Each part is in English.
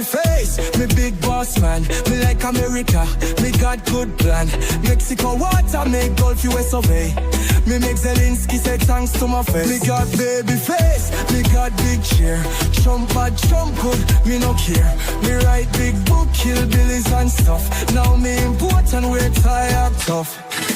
face, me big boss man. Me like America, me got good plan. Mexico water make Gulf US obey. Me make Zelensky say thanks to my face. Me got baby face, me got big chair. Trump bad, Trump good, me no care. Me write big book, kill billies and stuff. Now me import and wear tie up tough.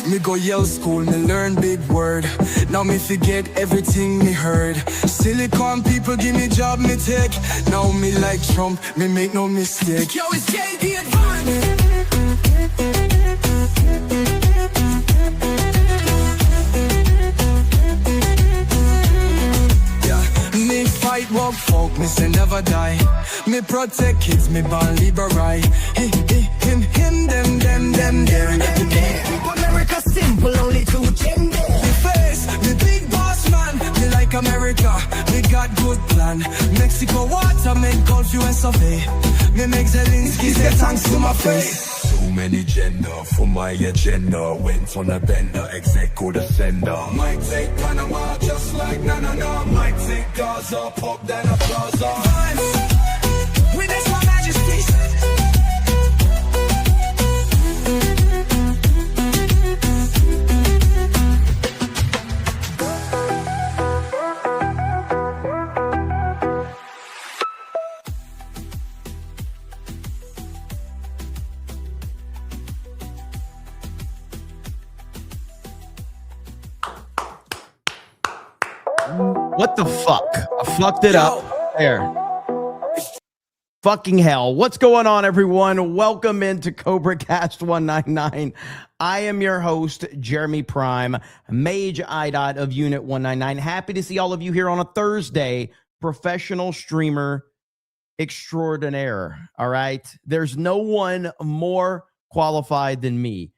Me go Yale school, me learn big word. Now me forget everything me heard. Silicon people give me job, me take. Now me like Trump, me make no mistake. Yo, it's JD Advance. Fight walk folk, me say never die. Me protect kids, me born liberate. Him, them, there. America simple, only two gender. Me face, me big boss man. Me like America, me got good plan. Mexico water make Gulf US survey. Me make Zelensky say thanks to my face. Too many gender for my agenda. Went on a bender, execo the sender. Might take Panama just like na. Might take Gaza, pop then a plaza. Witness my majesty. What the fuck? I fucked it up. There. Fucking hell. What's going on, everyone? Welcome into Cobra Cast 199. I am your host, Jeremy Prime, Mage IDOT of Unit 199. Happy to see all of you here on a Thursday. Professional streamer extraordinaire. All right. There's no one more qualified than me.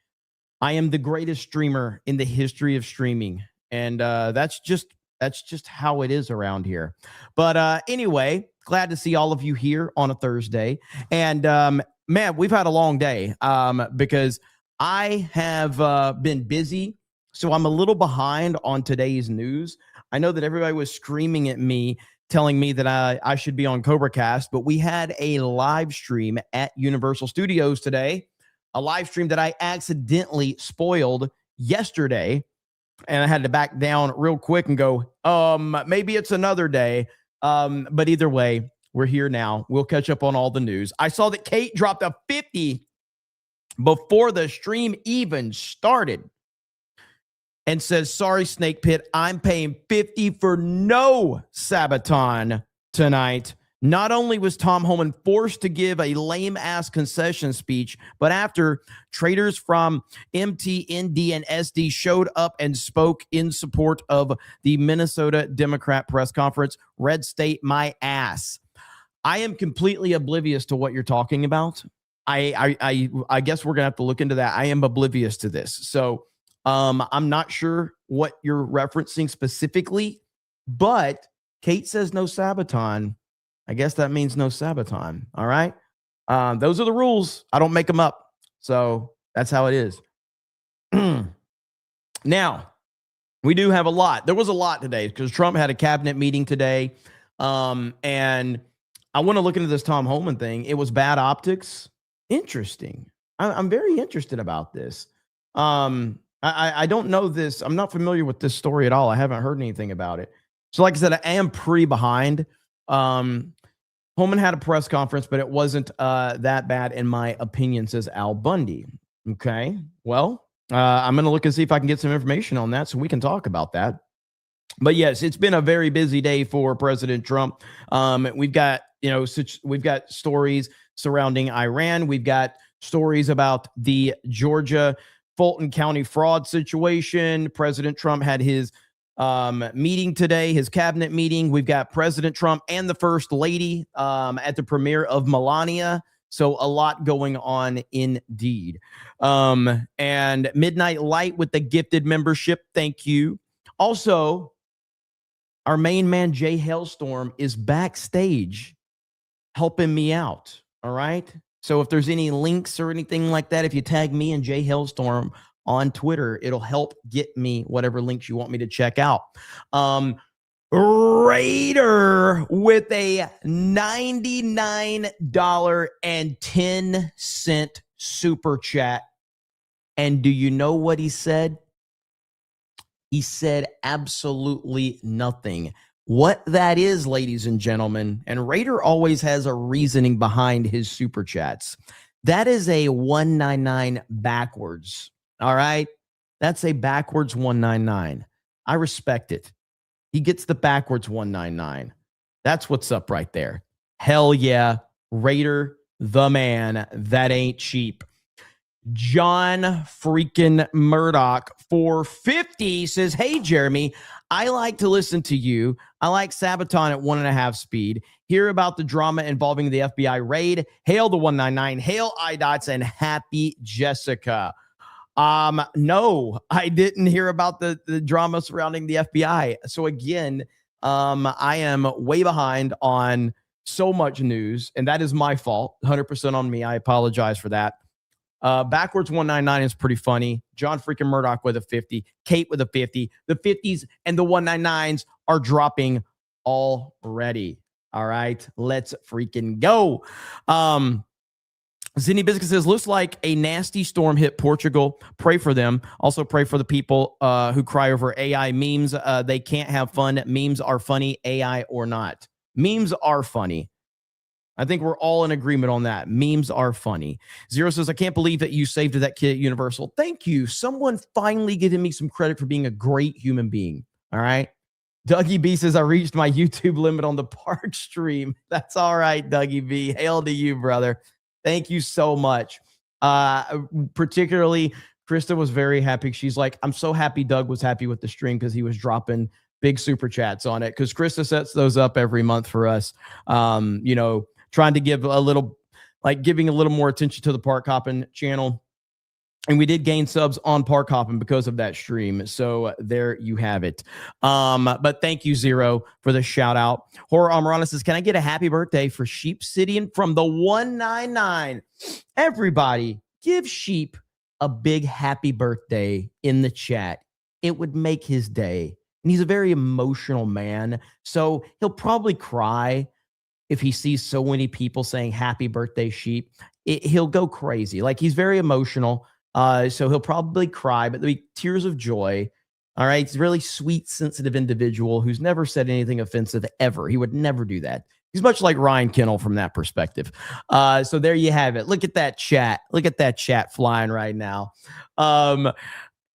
I am the greatest streamer in the history of streaming. And that's just how it is around here. But anyway, glad to see all of you here on a Thursday. And man, we've had a long day because I have been busy. So I'm a little behind on today's news. I know that everybody was screaming at me, telling me that I should be on Cobra Cast, but we had a live stream at Universal Studios today, a live stream that I accidentally spoiled yesterday. And I had to back down real quick and go, maybe it's another day. But either way, we're here now. We'll catch up on all the news. I saw that Kate dropped a 50 before the stream even started and says, sorry, Snake Pit, I'm paying 50 for no Sabaton tonight. Not only was Tom Homan forced to give a lame-ass concession speech, but after traders from MT, ND, and SD showed up and spoke in support of the Minnesota Democrat press conference, red state my ass. I am completely oblivious to what you're talking about. I guess we're going to have to look into that. I am oblivious to this. So I'm not sure what you're referencing specifically, but Kate says no Sabaton. I guess that means no Sabaton. All right. Those are the rules. I don't make them up. So that's how it is. Now, we do have a lot. There was a lot today because Trump had a cabinet meeting today. And I want to look into this Tom Homan thing. It was bad optics. Interesting. I'm very interested about this. I don't know this. I'm not familiar with this story at all. I haven't heard anything about it. So like I said, I am pretty behind. Holman had a press conference, but it wasn't that bad in my opinion, says Al Bundy. Okay, well, I'm going to look and see if I can get some information on that so we can talk about that. But yes, it's been a very busy day for President Trump. We've got, we've got stories surrounding Iran. We've got stories about the Georgia Fulton County fraud situation. President Trump had his meeting today, his cabinet meeting. We've got President Trump and the First Lady at the premiere of Melania. So a lot going on indeed. And Midnight Light with the gifted membership. Thank you. Also, our main man, Jay Hailstorm, is backstage helping me out. All right. So if there's any links or anything like that, if you tag me and Jay Hailstorm on Twitter, it'll help get me whatever links you want me to check out. Raider with a $99.10 super chat. And do you know what he said? He said absolutely nothing. What that is, ladies and gentlemen, and Raider always has a reasoning behind his super chats. That is a 199 backwards. All right. That's a backwards 199. I respect it. He gets the backwards 199. That's what's up right there. Hell yeah. Raider, the man. That ain't cheap. John freaking Murdoch for 50 says, hey, Jeremy, I like to listen to you. I like Sabaton at 1.5 speed. Hear about the drama involving the FBI raid. Hail the 199. Hail iDots and happy Jessica. No, I didn't hear about the drama surrounding the FBI. So again, I am way behind on so much news, and that is my fault. 100% on me. I apologize for that. Backwards 199 is pretty funny. John freaking Murdoch with a 50. Kate with a 50. The 50s and the 199s are dropping already. All right, let's freaking go. Zinni Biscuit says, looks like a nasty storm hit Portugal. Pray for them. Also pray for the people who cry over AI memes. They can't have fun. Memes are funny, AI or not. Memes are funny. I think we're all in agreement on that. Memes are funny. Zero says, I can't believe that you saved that kid at Universal. Thank you. Someone finally giving me some credit for being a great human being. All right. Dougie B says, I reached my YouTube limit on the park stream. That's all right, Dougie B. Hail to you, brother. Thank you so much. Particularly, Krista was very happy. She's like, I'm so happy Doug was happy with the stream because he was dropping big super chats on it. Because Krista sets those up every month for us. Trying to give a little, giving a little more attention to the Park Hoppin' channel. And we did gain subs on Park Hoppin' because of that stream. So there you have it. But thank you, Zero, for the shout out. Horror Amarana says, can I get a happy birthday for Sheep City and from the 199? Everybody, give Sheep a big happy birthday in the chat. It would make his day. And he's a very emotional man. So he'll probably cry if he sees so many people saying happy birthday, Sheep. He'll go crazy. He's very emotional. So he'll probably cry, but there'll be tears of joy. All right. He's a really sweet, sensitive individual who's never said anything offensive ever. He would never do that. He's much like Ryan Kennel from that perspective. So there you have it. Look at that chat. Look at that chat flying right now.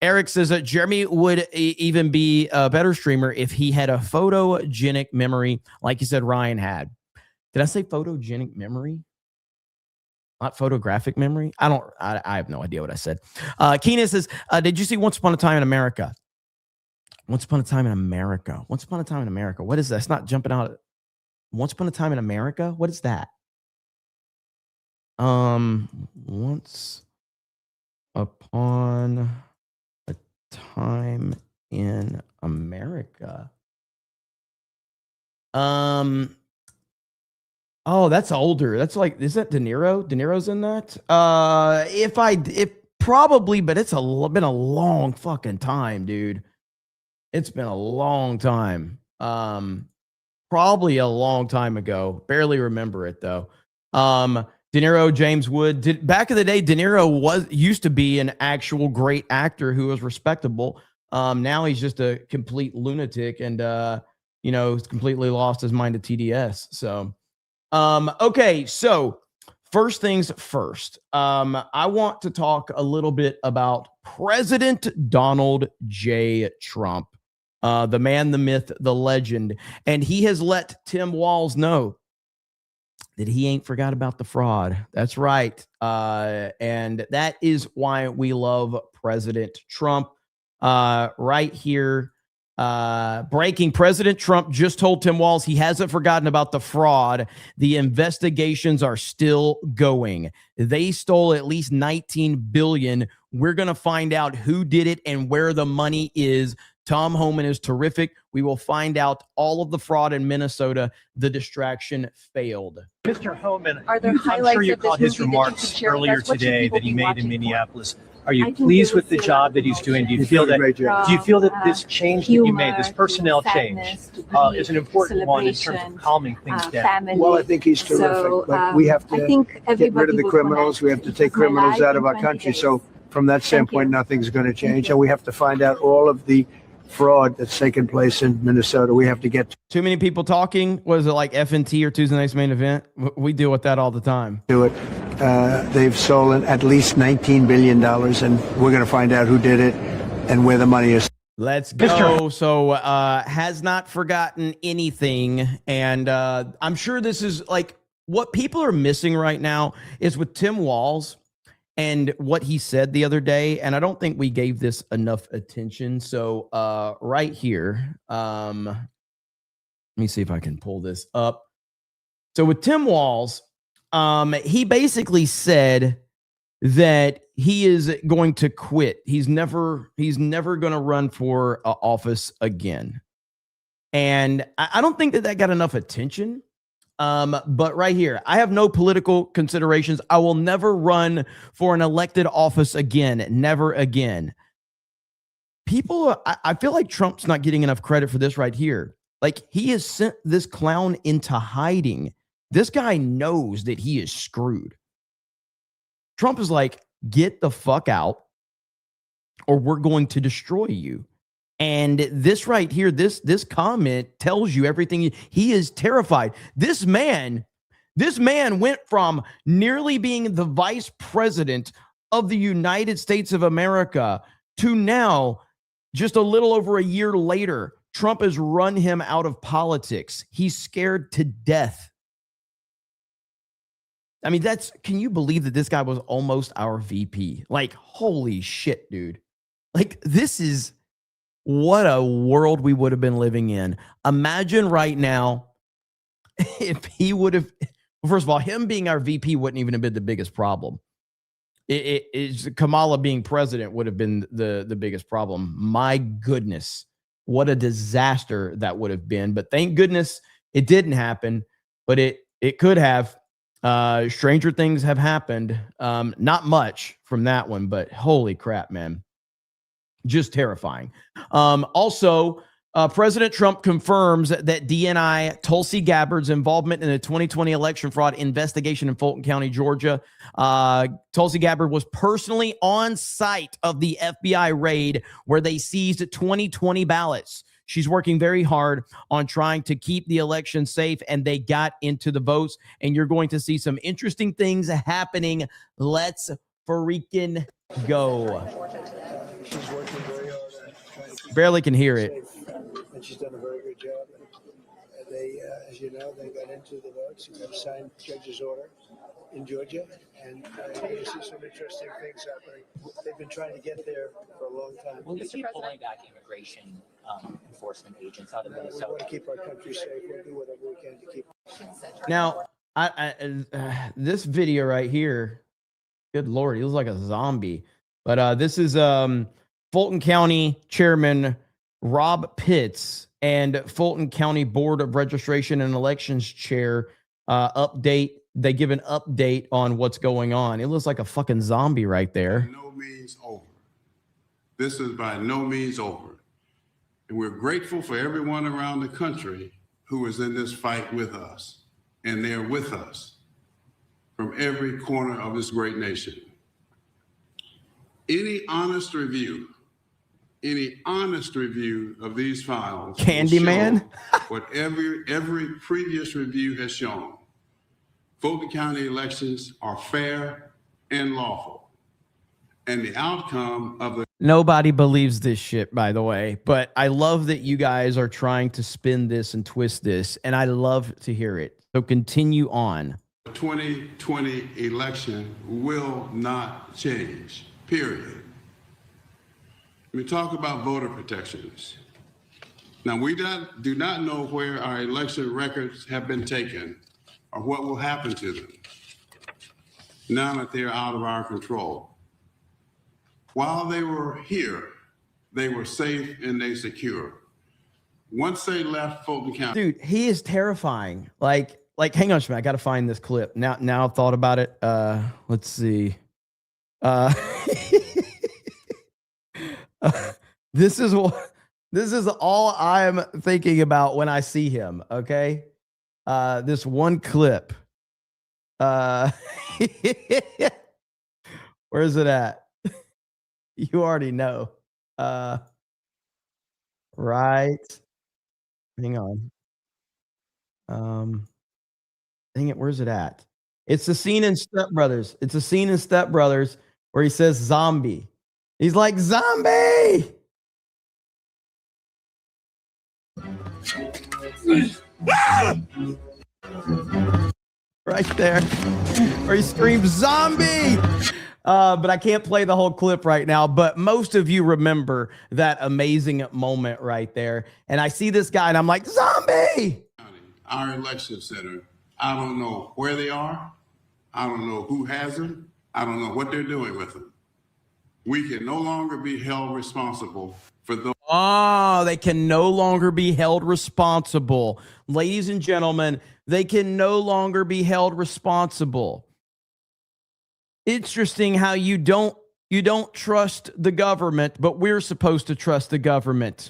Eric says that Jeremy would even be a better streamer if he had a photogenic memory, like you said Ryan had. Did I say photogenic memory? Not photographic memory? I have no idea what I said. Keenan says, did you see Once Upon a Time in America? Once Upon a Time in America. Once Upon a Time in America. What is that? It's not jumping out. Once Upon a Time in America? What is that? Once Upon a Time in America. Oh, that's older. That's is that De Niro? De Niro's in that? If probably, but it's been a long fucking time, dude. It's been a long time. Probably a long time ago. Barely remember it though. De Niro, James Wood. Back in the day, De Niro used to be an actual great actor who was respectable. Now he's just a complete lunatic and he's completely lost his mind to TDS. So. Okay, so first things first, I want to talk a little bit about President Donald J. Trump, the man, the myth, the legend, and he has let Tim Walz know that he ain't forgot about the fraud. That's right, and that is why we love President Trump. Right here. Breaking, President Trump just told Tim Walz he hasn't forgotten about the fraud. The investigations are still going. They stole at least $19 billion. We're going to find out who did it and where the money is. Tom Homan is terrific. We will find out all of the fraud in Minnesota. The distraction failed. Mr. Homan, are there I'm highlights sure you of this caught his movie that you remarks could share with earlier us? What should today people that he be made in watching for? Minneapolis. Are you pleased with the job that he's doing? Do you feel that? Do you feel that this change that you made, this personnel change, is an important one in terms of calming things down? Well, I think he's terrific, but we have to get rid of the criminals. We have to take criminals out of our country. So from that standpoint, nothing's going to change, and we have to find out all of the fraud that's taken place in Minnesota. We have to get Too many people talking. Was it like FNT or Tuesday Night's Main Event? We deal with that all the time. to it. They've stolen at least $19 billion, and we're going to find out who did it and where the money is. Let's go. So has not forgotten anything. And I'm sure this is like what people are missing right now is with Tim Walz and what he said the other day. And I don't think we gave this enough attention. So right here, let me see if I can pull this up. So with Tim Walz, he basically said that he is going to quit. He's never going to run for office again. And I don't think that got enough attention. But right here, I have no political considerations. I will never run for an elected office again. Never again. People, I feel like Trump's not getting enough credit for this right here. Like, he has sent this clown into hiding. This guy knows that he is screwed. Trump is like, get the fuck out or we're going to destroy you. And this right here, this comment tells you everything. He is terrified. This man went from nearly being the vice president of the United States of America to now, just a little over a year later, Trump has run him out of politics. He's scared to death. I mean, can you believe that this guy was almost our VP? Like, holy shit, dude. Like, this is what a world we would have been living in. Imagine right now if he would have, first of all, him being our VP wouldn't even have been the biggest problem. Kamala being president would have been the biggest problem. My goodness, what a disaster that would have been. But thank goodness it didn't happen, but it could have. Stranger things have happened. Not much from that one, but holy crap, man. Just terrifying. Also, President Trump confirms that DNI Tulsi Gabbard's involvement in the 2020 election fraud investigation in Fulton County, Georgia. Tulsi Gabbard was personally on site of the FBI raid where they seized 2020 ballots. She's working very hard on trying to keep the election safe, and they got into the votes, and you're going to see some interesting things happening. Let's freaking go. She's working very hard on trying to keep Barely can hear it. and she's done a very good job. And they, as you know, they got into the votes and they signed judge's order in Georgia, and you're going to see some interesting things happening. They've been trying to get there for a long time. Will you keep pulling back immigration enforcement agents out of We Minnesota? want to keep our country safe. We'll do whatever we can to keep. Now, this video right here, good Lord, he looks like a zombie. But this is Fulton County Chairman Rob Pitts and Fulton County Board of Registration and Elections Chair update. They give an update on what's going on. It looks like a fucking zombie right there. By no means over. This is by no means over. And we're grateful for everyone around the country who is in this fight with us. And they're with us from every corner of this great nation. Any honest review of these files, Candyman, what every previous review has shown. Fulton County elections are fair and lawful. And the outcome of the... Nobody believes this shit, by the way, but I love that you guys are trying to spin this and twist this, and I love to hear it. So continue on. The 2020 election will not change, period. We talk about voter protections. Now, we do not know where our election records have been taken or what will happen to them now that they're out of our control. While they were here, they were safe and they secure. Once they left Fulton County. Dude, he is terrifying. Like, hang on a minute. I got to find this clip. Now I've thought about it. Let's see. This is what this is all I'm thinking about when I see him. Okay, this one clip. Where is it at? You already know. Right. Hang on. Dang it, where's it at? It's the scene in Step Brothers. It's a scene in Step Brothers where he says zombie. He's like, zombie! Right there. Where he screams, zombie! But I can't play the whole clip right now. But most of you remember that amazing moment right there. And I see this guy and I'm like, zombie! Our election center, I don't know where they are. I don't know who has them. I don't know what they're doing with them. We can no longer be held responsible for those. Oh, they can no longer be held responsible. Ladies and gentlemen, they can no longer be held responsible. Interesting how you don't trust the government, but we're supposed to trust the government.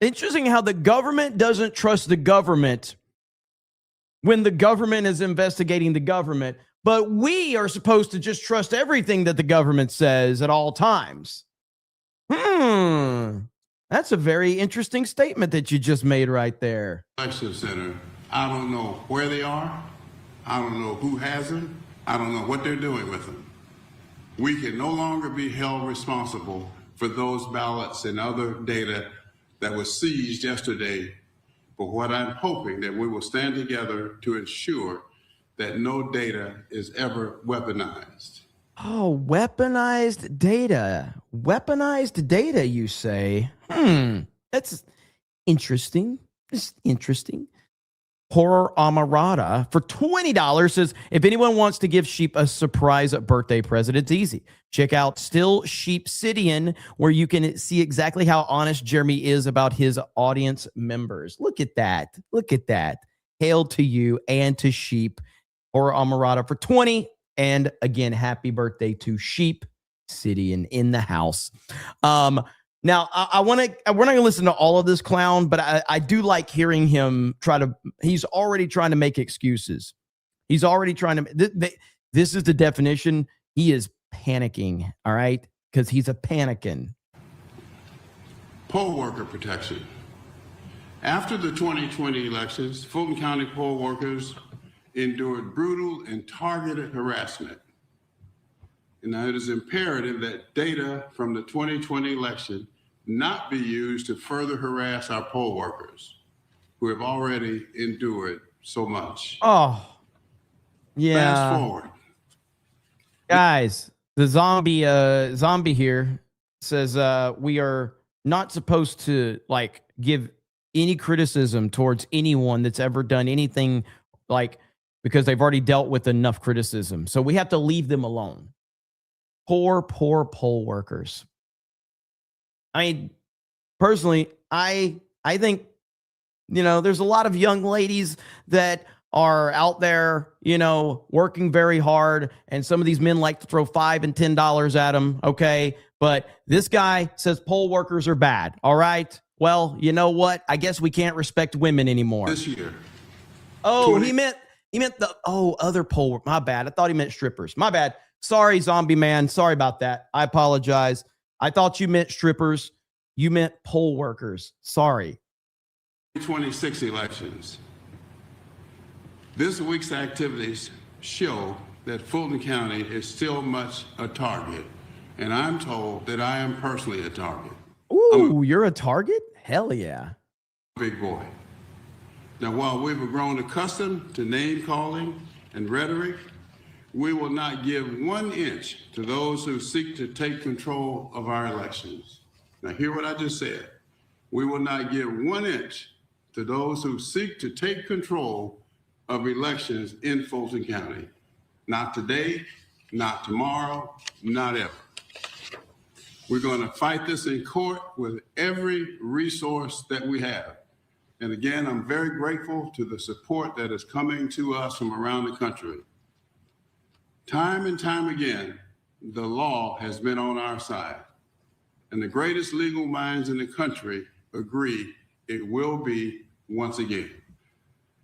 Interesting how the government doesn't trust the government when the government is investigating the government, but we are supposed to just trust everything that the government says at all times. That's a very interesting statement that you just made right there. Election center, I don't know where they are. I don't know who has them. I don't know what they're doing with them. We can no longer be held responsible for those ballots and other data that was seized yesterday. But what I'm hoping that we will stand together to ensure that no data is ever weaponized. Oh, weaponized data. Weaponized data, you say? That's interesting. It's interesting. Horror Amarada for $20 says, if anyone wants to give Sheep a surprise birthday present, it's easy. Check out Still Sheep Sidian, where you can see exactly how honest Jeremy is about his audience members. Look at that. Look at that. Hail to you and to Sheep. Horror Amarada for 20. And again, happy birthday to Sheep Sidian in the house. Now, we're not going to listen to all of this clown, but I do like hearing him he's already trying to make excuses. He's already trying to, this is the definition. He is panicking, all right? Because he's a panicking. Poll worker protection. After the 2020 elections, Fulton County poll workers endured brutal and targeted harassment. And now it is imperative that data from the 2020 election not be used to further harass our poll workers who have already endured so much. Oh, yeah. Fast forward. Guys, the zombie here says we are not supposed to give any criticism towards anyone that's ever done anything because they've already dealt with enough criticism. So we have to leave them alone. Poor poll workers. I mean, personally, I think, there's a lot of young ladies that are out there, working very hard. And some of these men like to throw $5 and $10 at them. Okay. But this guy says poll workers are bad. All right. Well, you know what? I guess we can't respect women anymore. This year. Oh, he meant the other poll. My bad. I thought he meant strippers. My bad. Sorry, zombie man. Sorry about that. I apologize. I thought you meant strippers. You meant poll workers. Sorry. 2026 elections. This week's activities show that Fulton County is still much a target, and I'm told that I am personally a target. Ooh, you're a target? Hell yeah. Big boy. Now, while we've grown accustomed to name calling and rhetoric, we will not give 1 inch to those who seek to take control of our elections. Now, hear what I just said. We will not give 1 inch to those who seek to take control of elections in Fulton County. Not today, not tomorrow, not ever. We're going to fight this in court with every resource that we have. And again, I'm very grateful to the support that is coming to us from around the country. Time and time again, the law has been on our side. and the greatest legal minds in the country agree it will be once again.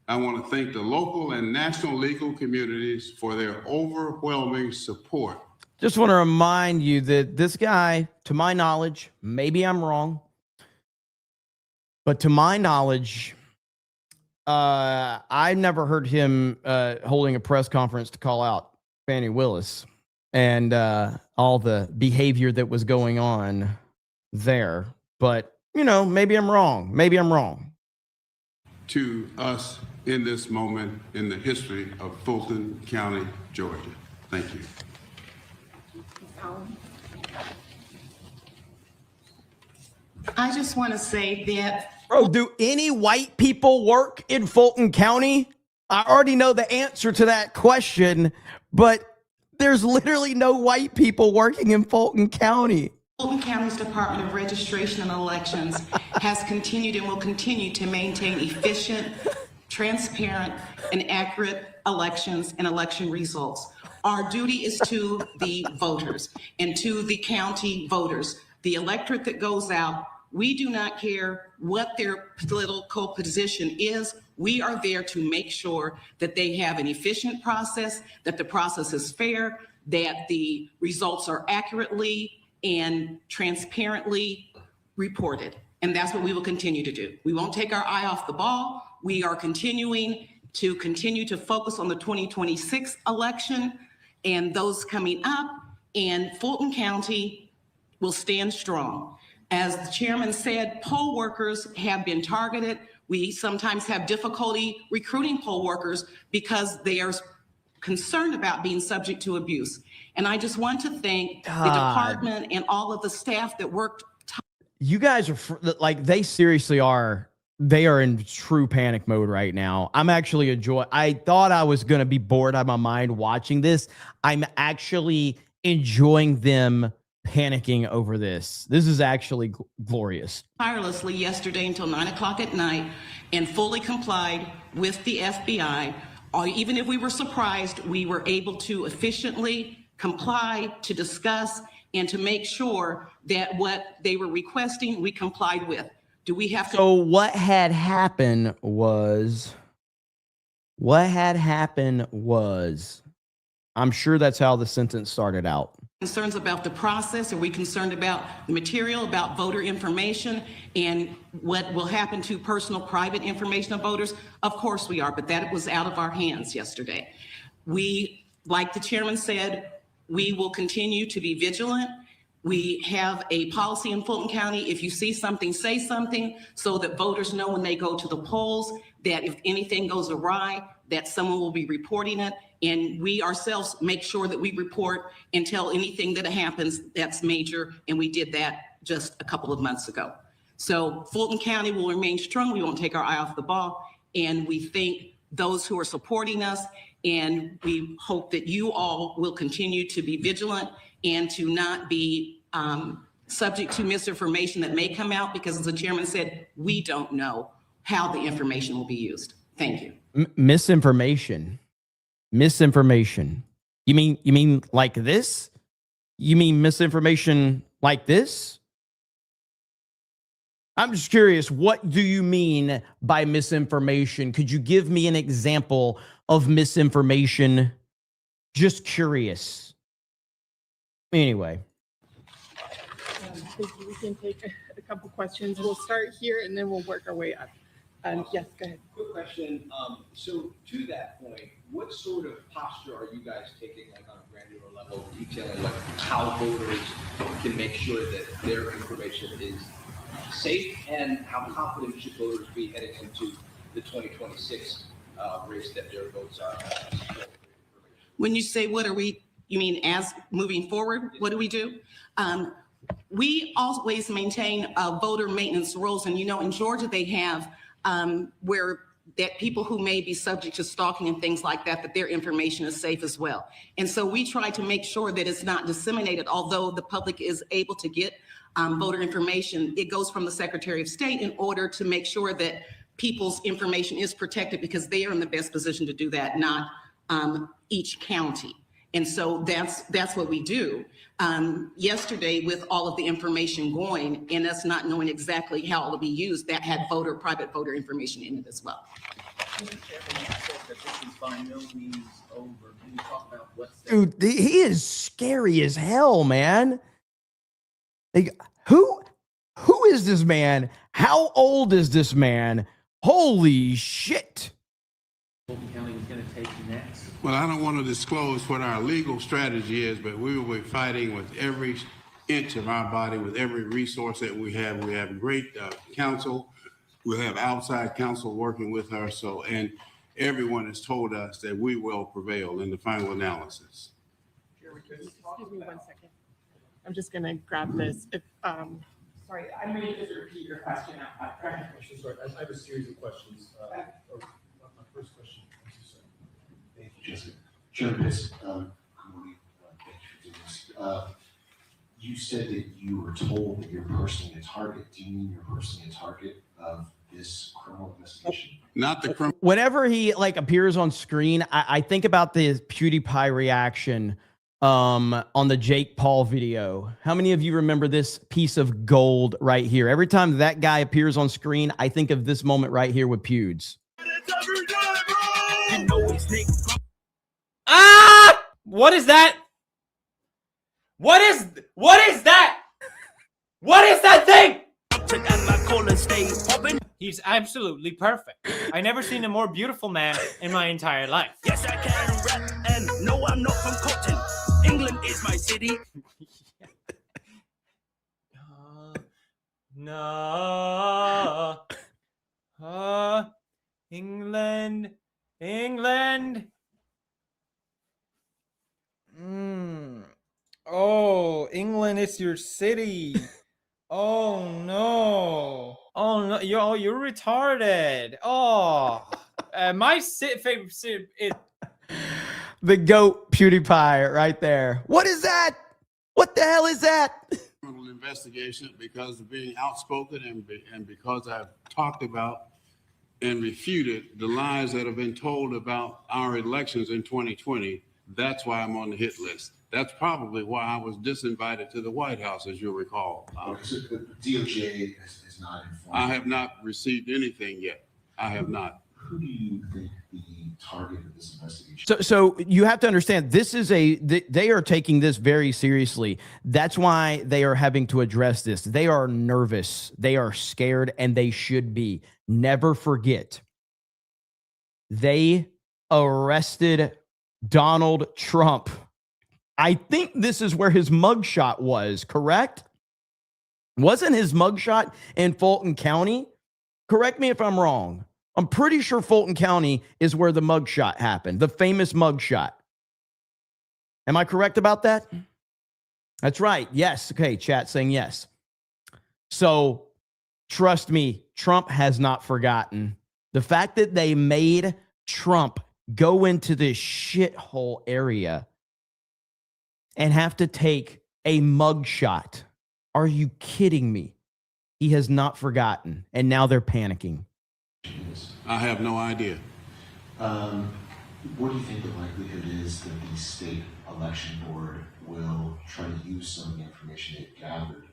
I want to thank the local and national legal communities for their overwhelming support. Just want to remind you that this guy, to my knowledge, maybe I'm wrong, but to my knowledge, I've never heard him holding a press conference to call out Fani Willis and all the behavior that was going on there. But, you know, maybe I'm wrong. Maybe I'm wrong. To us in this moment in the history of Fulton County, Georgia. Thank you. I just want to say that. Bro, do any white people work in Fulton County? I already know the answer to that question, but there's literally no white people working in Fulton County. Fulton County's Department of Registration and Elections has continued and will continue to maintain efficient, transparent, and accurate elections and election results. Our duty is to the voters and to the county voters, the electorate that goes out. We do not care what their political position is. We are there to make sure that they have an efficient process, that the process is fair, that the results are accurately and transparently reported. And that's what we will continue to do. We won't take our eye off the ball. We are continuing to focus on the 2026 election and those coming up, and Fulton County will stand strong. As the chairman said, poll workers have been targeted. We sometimes have difficulty recruiting poll workers because they are concerned about being subject to abuse. And I just want to thank the department and all of the staff that worked. You guys are like, they seriously are. They are in true panic mode right now. I'm actually enjoying. I thought I was going to be bored out of my mind watching this. I'm actually enjoying them panicking over this. This is actually glorious. Tirelessly yesterday until 9 o'clock at night and fully complied with the FBI. Even if we were surprised, we were able to efficiently comply, to discuss, and to make sure that what they were requesting, we complied with. Do we have to? So what had happened was, I'm sure that's how the sentence started out. Concerns about the process? Are we concerned about the material, about voter information, and what will happen to personal, private information of voters? Of course we are, but that was out of our hands yesterday. We, like the chairman said, we will continue to be vigilant. We have a policy in Fulton County. If you see something, say something, so that voters know when they go to the polls that if anything goes awry, that someone will be reporting it. And we ourselves make sure that we report and tell anything that happens that's major. And we did that just a couple of months ago. So Fulton County will remain strong. We won't take our eye off the ball. And we thank those who are supporting us. And we hope that you all will continue to be vigilant and to not be subject to misinformation that may come out, because as the chairman said, we don't know how the information will be used. Thank you. Misinformation. You mean like this? You mean misinformation like this? I'm just curious, what do you mean by misinformation? Could you give me an example of misinformation? Just curious. Anyway. We can take a couple questions. We'll start here and then we'll work our way up. Yes, go ahead. Quick question. So to that point, what sort of posture are you guys taking, like on a granular level, detailing like how voters can make sure that their information is safe, and how confident should voters be heading into the 2026 race that their votes are? When you say what are we, you mean as moving forward, what do we do? We always maintain voter maintenance rules, and you know, in Georgia they have where that people who may be subject to stalking and things like that, that their information is safe as well. And so we try to make sure that it's not disseminated. Although the public is able to get voter information, it goes from the Secretary of State in order to make sure that people's information is protected, because they are in the best position to do that, not each county. And so that's what we do. Yesterday, with all of the information going and us not knowing exactly how it'll be used, that had private voter information in it as well. Mr. Chairman, you said that this is by no means over. Can you talk about what's the Dude, he is scary as hell, man. Like, who is this man? How old is this man? Holy shit. Fulton County was going to take next? Well, I don't want to disclose what our legal strategy is, but we will be fighting with every inch of our body, with every resource that we have. We have great counsel. We'll have outside counsel working with her. And everyone has told us that we will prevail in the final analysis. Excuse me 1 second. I'm just going to grab this. Sorry, I may just repeat your question. I have a series of questions. My first question. Thank you, Jessica. Chairman, good morning. Thank you for doing this. You said that you were told that you're personally a target. Do you mean you're personally a target of this criminal investigation? Not the criminal. Whenever he like appears on screen, I think about the PewDiePie reaction on the Jake Paul video. How many of you remember this piece of gold right here? Every time that guy appears on screen, I think of this moment right here with Pewds. Ah! What is that? What is that? What is that thing? He's absolutely perfect. I never seen a more beautiful man in my entire life. Yes, I can rap, and no, I'm not from Fulton. England is my city. No. England. Oh, England is your city. Oh no. Oh no, you're retarded. Oh, my favorite city is The GOAT PewDiePie right there. What is that? What the hell is that? Criminal investigation because of being outspoken and because I've talked about and refuted the lies that have been told about our elections in 2020. That's why I'm on the hit list. That's probably why I was disinvited to the White House, as you'll recall. So the DOJ is not informed. I have not received anything yet. I have not. Who do you think the target of this investigation? So you have to understand, this is they are taking this very seriously. That's why they are having to address this. They are nervous. They are scared, and they should be. Never forget, they arrested Donald Trump. I think this is where his mugshot was, correct? Wasn't his mugshot in Fulton County? Correct me if I'm wrong. I'm pretty sure Fulton County is where the mugshot happened, the famous mugshot. Am I correct about that? That's right. Yes. Okay, chat saying yes. So trust me, Trump has not forgotten. The fact that they made Trump go into this shithole area and have to take a mugshot. Are you kidding me? He has not forgotten, and now they're panicking. I have no idea. What do you think the likelihood is that the state election board will try to use some of the information they've gathered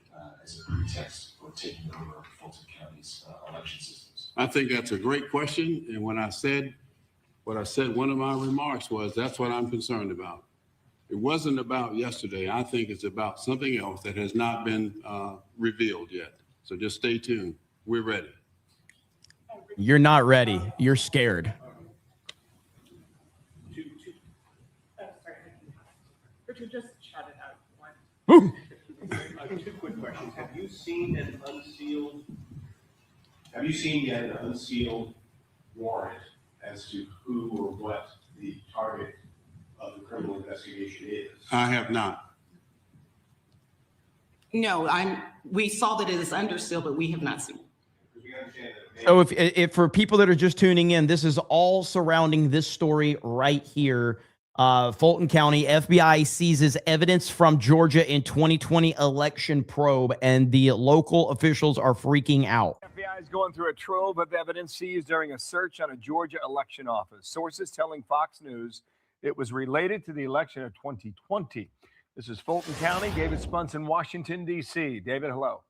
as a pretext for taking over Fulton County's election systems? I think that's a great question. And when I said what I said, one of my remarks was, that's what I'm concerned about. It wasn't about yesterday. I think it's about something else that has not been revealed yet. So just stay tuned. We're ready. You're not ready. You're scared. Richard, just shout it out. Two quick questions. Have you seen yet an unsealed warrant as to who or what the target of the criminal investigation is? I have not. No, we saw that it is under seal, but we have not seen it. So if for people that are just tuning in, this is all surrounding this story right here. Fulton County FBI seizes evidence from Georgia in 2020 election probe, and the local officials are freaking out. FBI is going through a trove of evidence seized during a search on a Georgia election office. Sources telling Fox News It was related to the election of 2020. This is Fulton County. David Spunts in Washington, D.C. David, hello.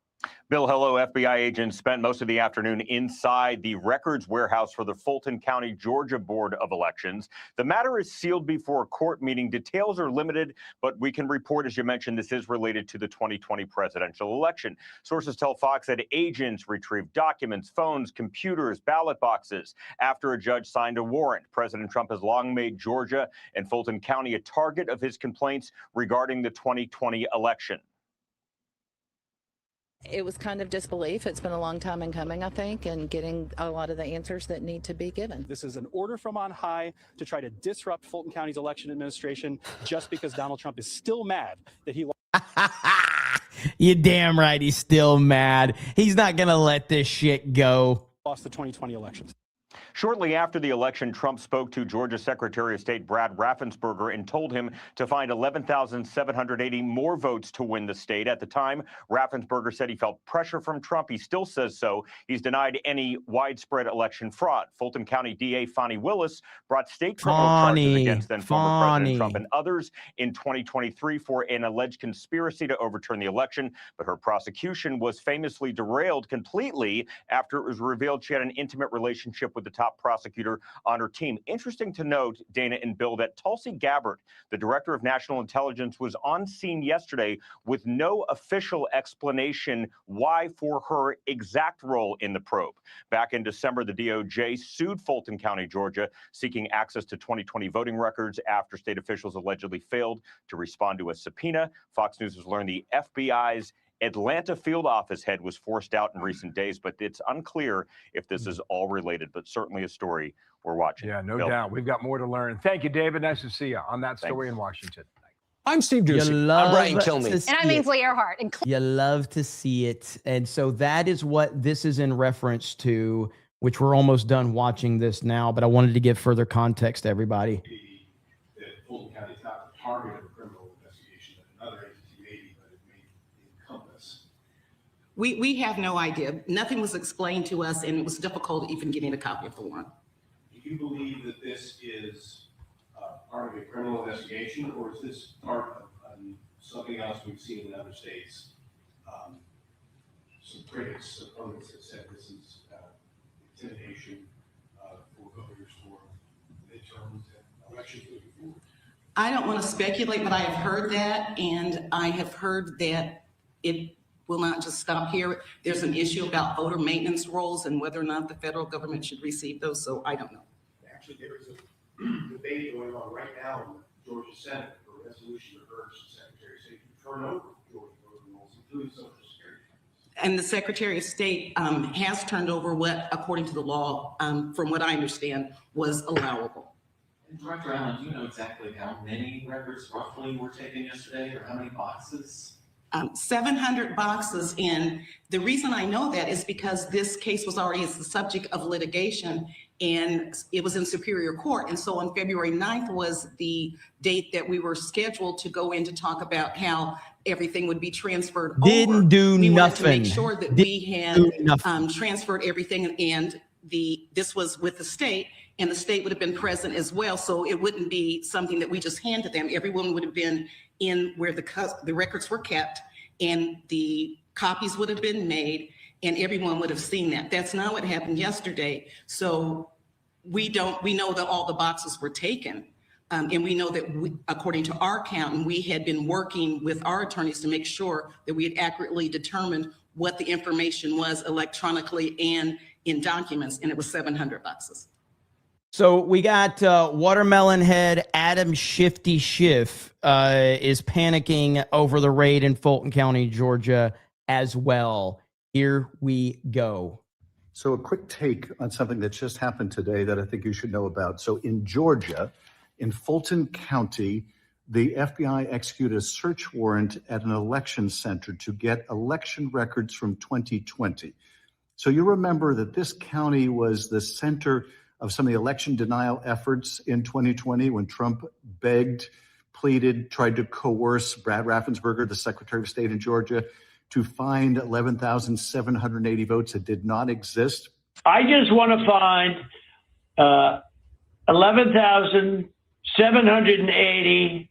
Bill, hello. FBI agents spent most of the afternoon inside the records warehouse for the Fulton County, Georgia Board of Elections. The matter is sealed before a court meeting. Details are limited, but we can report, as you mentioned, this is related to the 2020 presidential election. Sources tell Fox that agents retrieved documents, phones, computers, ballot boxes after a judge signed a warrant. President Trump has long made Georgia and Fulton County a target of his complaints regarding the 2020 election. It was kind of disbelief. It's been a long time in coming, I think, and getting a lot of the answers that need to be given. This is an order from on high to try to disrupt Fulton County's election administration just because Donald Trump is still mad that he You're damn right he's still mad. He's not going to let this shit go. lost the 2020 elections. Shortly after the election, Trump spoke to Georgia Secretary of State Brad Raffensperger and told him to find 11,780 more votes to win the state. At the time, Raffensperger said he felt pressure from Trump. He still says so. He's denied any widespread election fraud. Fulton County DA Fani Willis brought state criminal charges against then former President Trump and others in 2023 for an alleged conspiracy to overturn the election. But her prosecution was famously derailed completely after it was revealed she had an intimate relationship with the top prosecutor on her team. Interesting to note, Dana and Bill, that Tulsi Gabbard, the director of national intelligence, was on scene yesterday with no official explanation why for her exact role in the probe. Back in December, the DOJ sued Fulton County, Georgia, seeking access to 2020 voting records after state officials allegedly failed to respond to a subpoena. Fox News has learned the FBI's Atlanta field office head was forced out in recent days, but it's unclear if this is all related, but certainly a story we're watching. Yeah, no Bill. doubt. We've got more to learn. Thank you, David. Nice to see you on that story in Washington. I'm Steve Doocy. I'm Brian Kilmeade. And I'm Ainsley Earhart. You love to see it. And so that is what this is in reference to, which we're almost done watching this now, but I wanted to give further context to everybody. That Fulton County is not the target of a criminal investigation that another agency may be, but it may encompass. We have no idea. Nothing was explained to us, and it was difficult even getting a copy of the warrant. Do you believe that this is part of a criminal investigation, or is this part of something else we've seen in other states? Some critics, opponents have said this is intimidation for voters for midterms and elections moving forward. I don't want to speculate, but I have heard that, and I have heard that it will not just stop here. There's an issue about voter maintenance rolls and whether or not the federal government should receive those, so I don't know. Actually, there is a debate going on right now in the Georgia Senate for a resolution that urges the Secretary of State to turn over Georgia voting rolls, including Social Security. And the Secretary of State has turned over what, according to the law, from what I understand, was allowable. And Director Allen, do you know exactly how many records roughly were taken yesterday, or how many boxes? 700 boxes, and the reason I know that is because this case was already the subject of litigation, and it was in Superior Court. And so on February 9th was the date that we were scheduled to go in to talk about how everything would be transferred over. Didn't do we nothing. wanted to make sure that we had transferred everything, and this was with the state, and the state would have been present as well. So it wouldn't be something that we just handed them. Everyone would have been in where the records were kept, and the copies would have been made, and everyone would have seen that. That's not what happened yesterday. So we know that all the boxes were taken. And we know that according to our count, and we had been working with our attorneys to make sure that we had accurately determined what the information was electronically and in documents, and it was 700 boxes. So we got Watermelon Head Adam Shifty Schiff is panicking over the raid in Fulton County, Georgia as well. Here we go. So a quick take on something that just happened today that I think you should know about. So in Georgia, in Fulton County, the FBI executed a search warrant at an election center to get election records from 2020. So you remember that this county was the center of some of the election denial efforts in 2020 when Trump begged, pleaded, tried to coerce Brad Raffensperger, the Secretary of State in Georgia, to find 11,780 votes that did not exist. I just want to find 11,780 780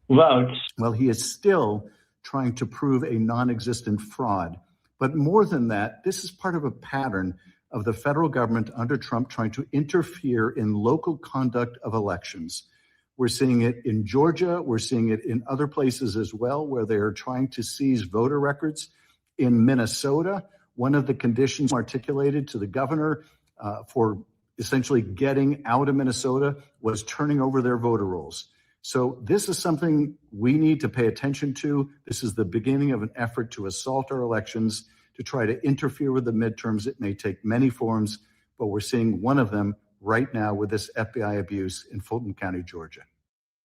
votes. Well, he is still trying to prove a non-existent fraud. But more than that, this is part of a pattern of the federal government under Trump trying to interfere in local conduct of elections. We're seeing it in Georgia. We're seeing it in other places as well, where they're trying to seize voter records. In Minnesota, one of the conditions articulated to the governor for essentially getting out of Minnesota was turning over their voter rolls. So this is something we need to pay attention to. This is the beginning of an effort to assault our elections, to try to interfere with the midterms. It may take many forms, but we're seeing one of them right now with this FBI abuse in Fulton County, Georgia.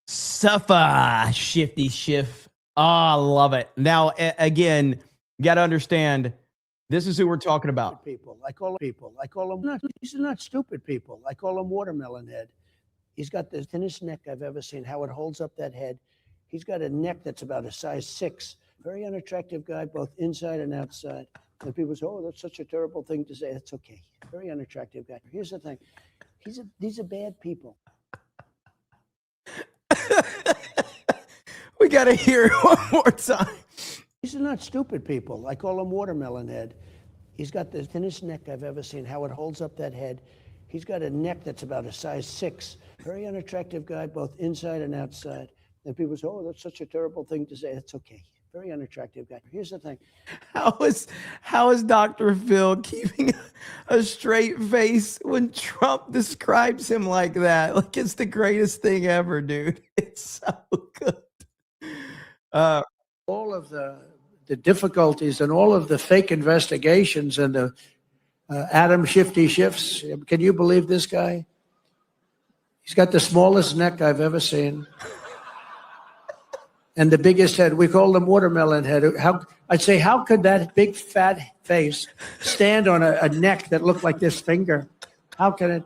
Suffer, shifty shift. Oh, I love it. Now, again, you got to understand, this is who we're talking about. People. I call them, these are not stupid people. I call him Watermelon Head. He's got the thinnest neck I've ever seen, how it holds up that head. He's got a neck that's about a size 6. Very unattractive guy, both inside and outside. And people say, oh, that's such a terrible thing to say. That's okay. Very unattractive guy. Here's the thing. These are bad people. We got to hear it one more time. These are not stupid people. I call him Watermelon Head. He's got the thinnest neck I've ever seen, how it holds up that head. He's got a neck that's about a size 6. Very unattractive guy, both inside and outside. And people say, oh, that's such a terrible thing to say. That's okay. Very unattractive guy. Here's the thing. How is Dr. Phil keeping a straight face when Trump describes him like that? Like, it's the greatest thing ever, dude. It's so good. All of the difficulties and all of the fake investigations and the Adam Shifty Shifts. Can you believe this guy? He's got the smallest neck I've ever seen. And the biggest head. We call him Watermelon Head. I'd say, how could that big fat face stand on a neck that looked like this finger? How can it?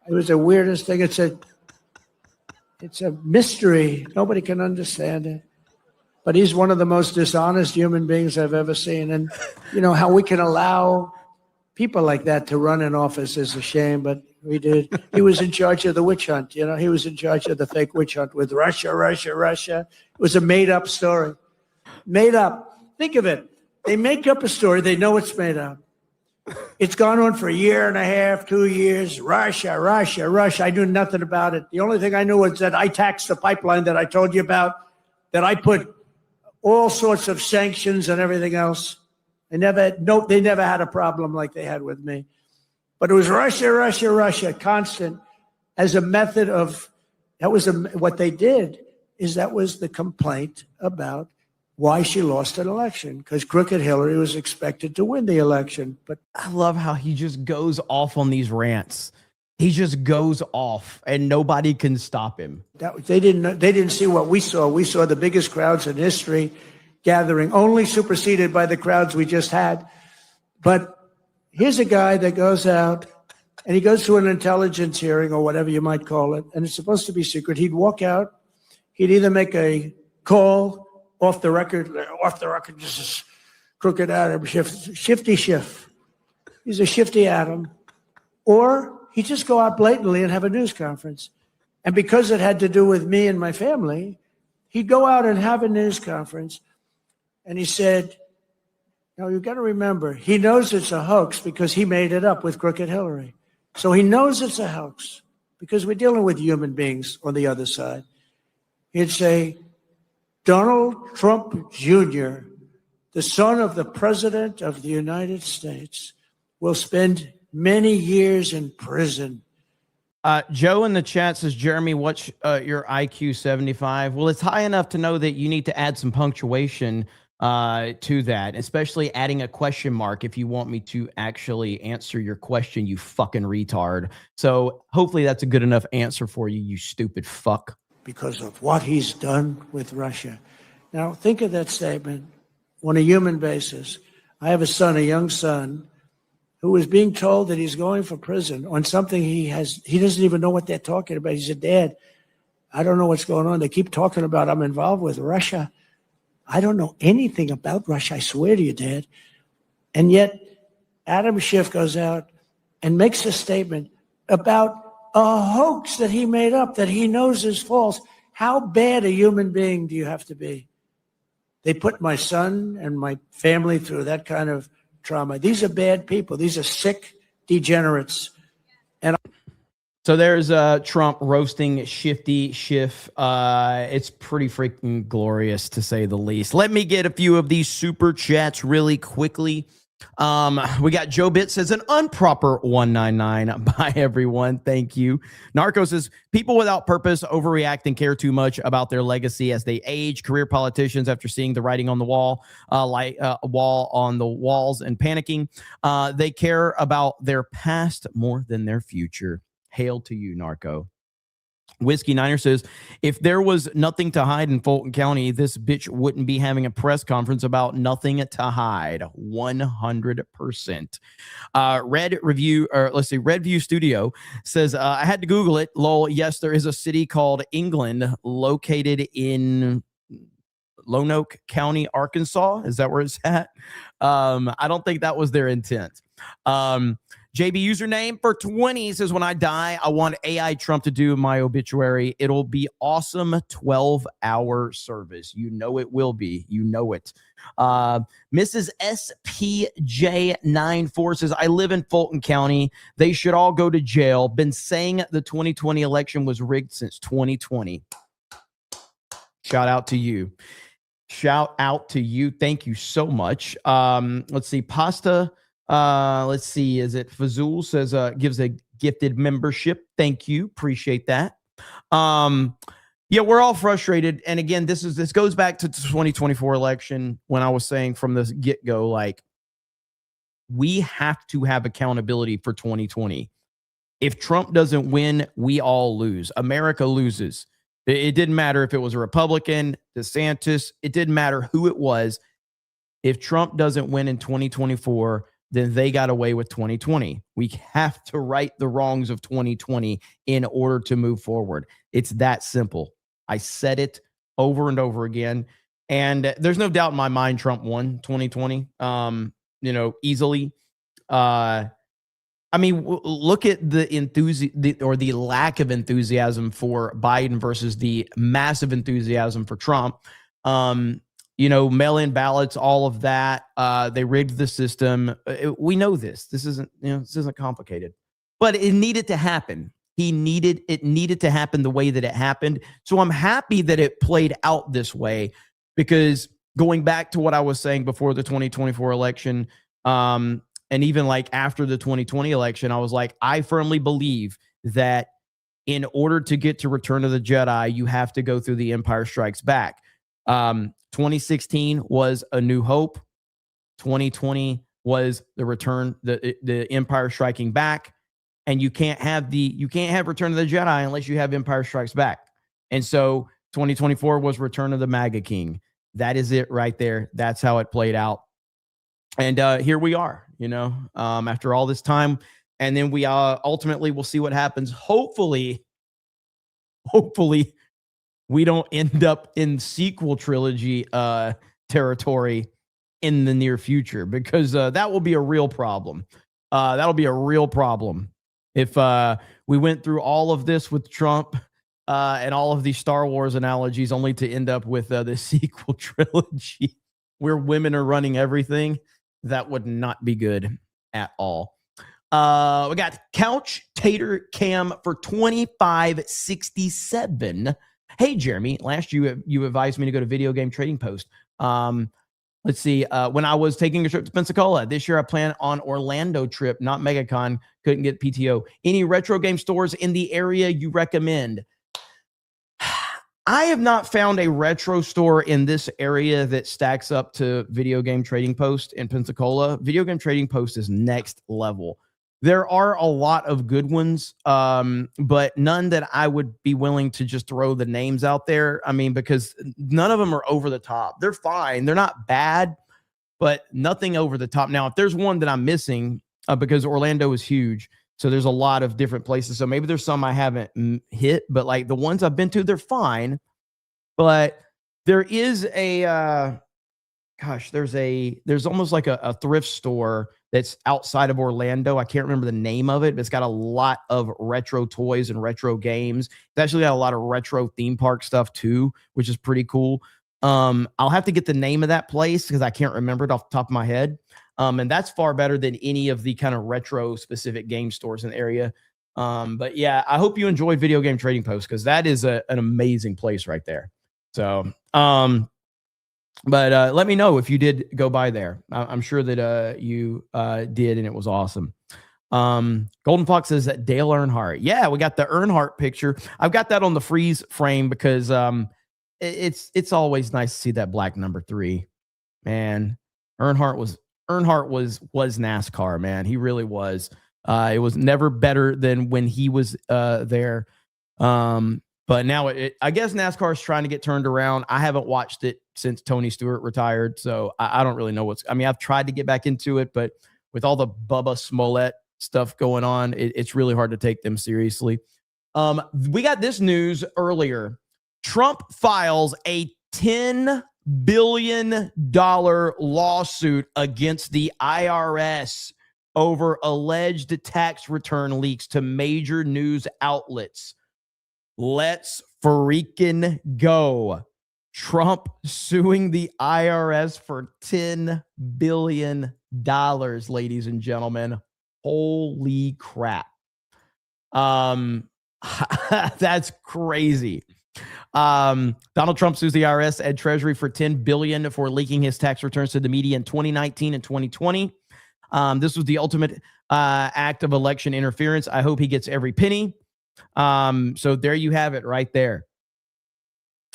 It was the weirdest thing. It's a mystery. Nobody can understand it. But he's one of the most dishonest human beings I've ever seen. And you know how we can allow people like that to run in office is a shame, but we did. He was in charge of the witch hunt. You know, he was in charge of the fake witch hunt with Russia. It was a made-up story. Made up. Think of it. They make up a story. They know it's made up. It's gone on for a year and a half, 2 years. Russia. I knew nothing about it. The only thing I knew was that I taxed the pipeline that I told you about, that I put all sorts of sanctions and everything else. They never had a problem like they had with me. But it was Russia, constant, as a method of, what they did is that was the complaint about why she lost an election, because crooked Hillary was expected to win the election. But I love how he just goes off on these rants. He just goes off and nobody can stop him. They didn't see what we saw. We saw the biggest crowds in history gathering, only superseded by the crowds we just had. But here's a guy that goes out and he goes to an intelligence hearing or whatever you might call it, and it's supposed to be secret. He'd walk out. He'd either make a call off the record, this is crooked Adam, shifty shift. He's a shifty Adam. Or he'd just go out blatantly and have a news conference. And because it had to do with me and my family, he'd go out and have a news conference. And he said, now you've got to remember, he knows it's a hoax because he made it up with crooked Hillary. So he knows it's a hoax because we're dealing with human beings on the other side. He'd say, Donald Trump Jr., the son of the President of the United States, will spend many years in prison. Joe in the chat says, Jeremy, what's your IQ 75? Well, it's high enough to know that you need to add some punctuation to that, especially adding a question mark if you want me to actually answer your question, you fucking retard. So hopefully that's a good enough answer for you, you stupid fuck. Because of what he's done with Russia. Now, think of that statement on a human basis. I have a son, a young son, who is being told that he's going for prison on something he doesn't even know what they're talking about. He said, Dad, I don't know what's going on. They keep talking about I'm involved with Russia. I don't know anything about Russia. I swear to you, Dad. And yet Adam Schiff goes out and makes a statement about a hoax that he made up that he knows is false. How bad a human being do you have to be? They put my son and my family through that kind of trauma. These are bad people. These are sick degenerates. And so there's Trump roasting Shifty Schiff. It's pretty freaking glorious, to say the least. Let me get a few of these super chats really quickly. We got Joe Bitt says an improper 199. Bye, everyone. Thank you. Narco says people without purpose overreact and care too much about their legacy as they age. Career politicians, after seeing the writing on the wall, like a wall on the walls and panicking, they care about their past more than their future. Hail to you, Narco. Whiskey Niner says, if there was nothing to hide in Fulton County, this bitch wouldn't be having a press conference about nothing to hide. 100%. Red View Studio says, I had to Google it. Lol. Yes, there is a city called England located in Lonoke County, Arkansas. Is that where it's at? I don't think that was their intent. JB username for 20 says, when I die, I want AI Trump to do my obituary. It'll be awesome. 12-hour service. You know it will be. You know it. Mrs. SPJ94 says, I live in Fulton County. They should all go to jail. Been saying the 2020 election was rigged since 2020. Shout out to you. Shout out to you. Thank you so much. Let's see. Pasta. Let's see. Is it Fazul says, gives a gifted membership. Thank you. Appreciate that. Yeah, we're all frustrated. And again, this goes back to the 2024 election when I was saying from the get-go, like, we have to have accountability for 2020. If Trump doesn't win, we all lose. America loses. It didn't matter if it was a Republican, DeSantis. It didn't matter who it was. If Trump doesn't win in 2024, then they got away with 2020. We have to right the wrongs of 2020 in order to move forward. It's that simple. I said it over and over again. And there's no doubt in my mind Trump won 2020, easily. I mean, look at the the lack of enthusiasm for Biden versus the massive enthusiasm for Trump. Mail-in ballots, all of that. They rigged the system. We know this. This isn't complicated, but it needed to happen. It needed to happen the way that it happened. So I'm happy that it played out this way, because going back to what I was saying before the 2024 election, and even like after the 2020 election, I was like, I firmly believe that in order to get to Return of the Jedi, you have to go through the Empire Strikes Back. 2016 was A New Hope. 2020 was the Return, the Empire Striking Back. And you can't have Return of the Jedi unless you have Empire Strikes Back. And so 2024 was Return of the MAGA King. That is it right there. That's how it played out. And here we are, after all this time. And then we ultimately will see what happens. Hopefully, we don't end up in sequel trilogy territory in the near future, because that will be a real problem. That'll be a real problem if we went through all of this with Trump and all of these Star Wars analogies only to end up with the sequel trilogy where women are running everything. That would not be good at all. We got Couch Tater Cam for 2567. Hey, Jeremy, last you advised me to go to Video Game Trading Post. Let's see. When I was taking a trip to Pensacola, this year I plan on Orlando trip, not MegaCon. Couldn't get PTO. Any retro game stores in the area you recommend? I have not found a retro store in this area that stacks up to Video Game Trading Post in Pensacola. Video Game Trading Post is next level. There are a lot of good ones, but none that I would be willing to just throw the names out there. I mean, because none of them are over the top. They're fine. They're not bad, but nothing over the top. Now, if there's one that I'm missing, because Orlando is huge, so there's a lot of different places. So maybe there's some I haven't hit, but like the ones I've been to, they're fine. But there is a gosh, there's almost like a thrift store that's outside of Orlando. I can't remember the name of it, but it's got a lot of retro toys and retro games. It's actually got a lot of retro theme park stuff too, which is pretty cool. I'll have to get the name of that place because I can't remember it off the top of my head. And that's far better than any of the kind of retro specific game stores in the area. But yeah, I hope you enjoyed Video Game Trading Post because that is an amazing place right there. So, but let me know if you did go by there. I'm sure that you did, and it was awesome. Golden Fox says that Dale Earnhardt. Yeah, we got the Earnhardt picture. I've got that on the freeze frame because it's always nice to see that black number 3. Man, Earnhardt was NASCAR, man. He really was. It was never better than when he was there. But now I guess NASCAR is trying to get turned around. I haven't watched it since Tony Stewart retired, so I don't really know I've tried to get back into it, but with all the Bubba Smollett stuff going on, it's really hard to take them seriously. We got this news earlier. Trump files a $10 billion lawsuit against the IRS over alleged tax return leaks to major news outlets. Let's freaking go. Trump suing the IRS for $10 billion, ladies and gentlemen. Holy crap. That's crazy. Donald Trump sues the IRS and Treasury for $10 billion for leaking his tax returns to the media in 2019 and 2020. This was the ultimate act of election interference. I hope he gets every penny. So there you have it right there.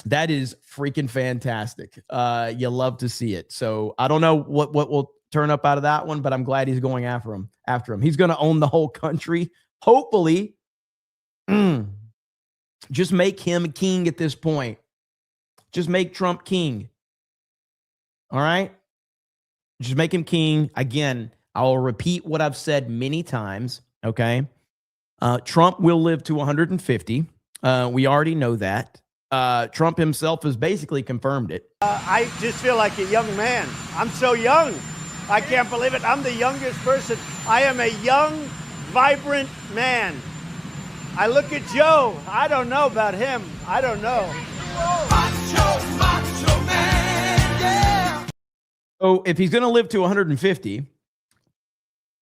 That is freaking fantastic. You love to see it. So I don't know what will turn up out of that one, but I'm glad he's going after him. He's going to own the whole country. Hopefully, just make him king at this point. Just make Trump king. All right? Just make him king. Again, I'll repeat what I've said many times, okay? Trump will live to 150. We already know that. Trump himself has basically confirmed it. I just feel like a young man. I'm so young. I can't believe it. I'm the youngest person. I am a young, vibrant man. I look at Joe. I don't know about him. I don't know. Macho man, yeah. So if he's going to live to 150,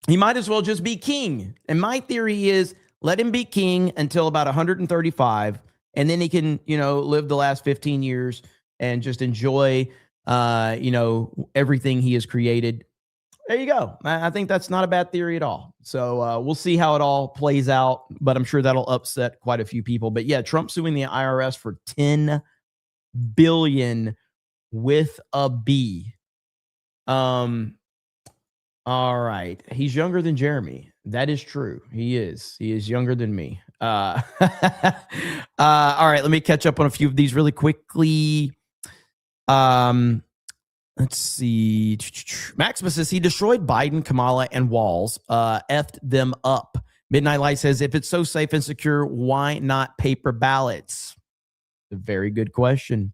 he might as well just be king. And my theory is let him be king until about 135, and then he can, live the last 15 years and just enjoy, everything he has created. There you go. I think that's not a bad theory at all. So we'll see how it all plays out, but I'm sure that'll upset quite a few people. But yeah, Trump suing the IRS for $10 billion with a B. All right. He's younger than Jeremy. That is true. He is younger than me. All right. Let me catch up on a few of these really quickly. Let's see. Maximus says he destroyed Biden, Kamala, and Walls, effed them up. Midnight Light says, if it's so safe and secure, why not paper ballots? A very good question.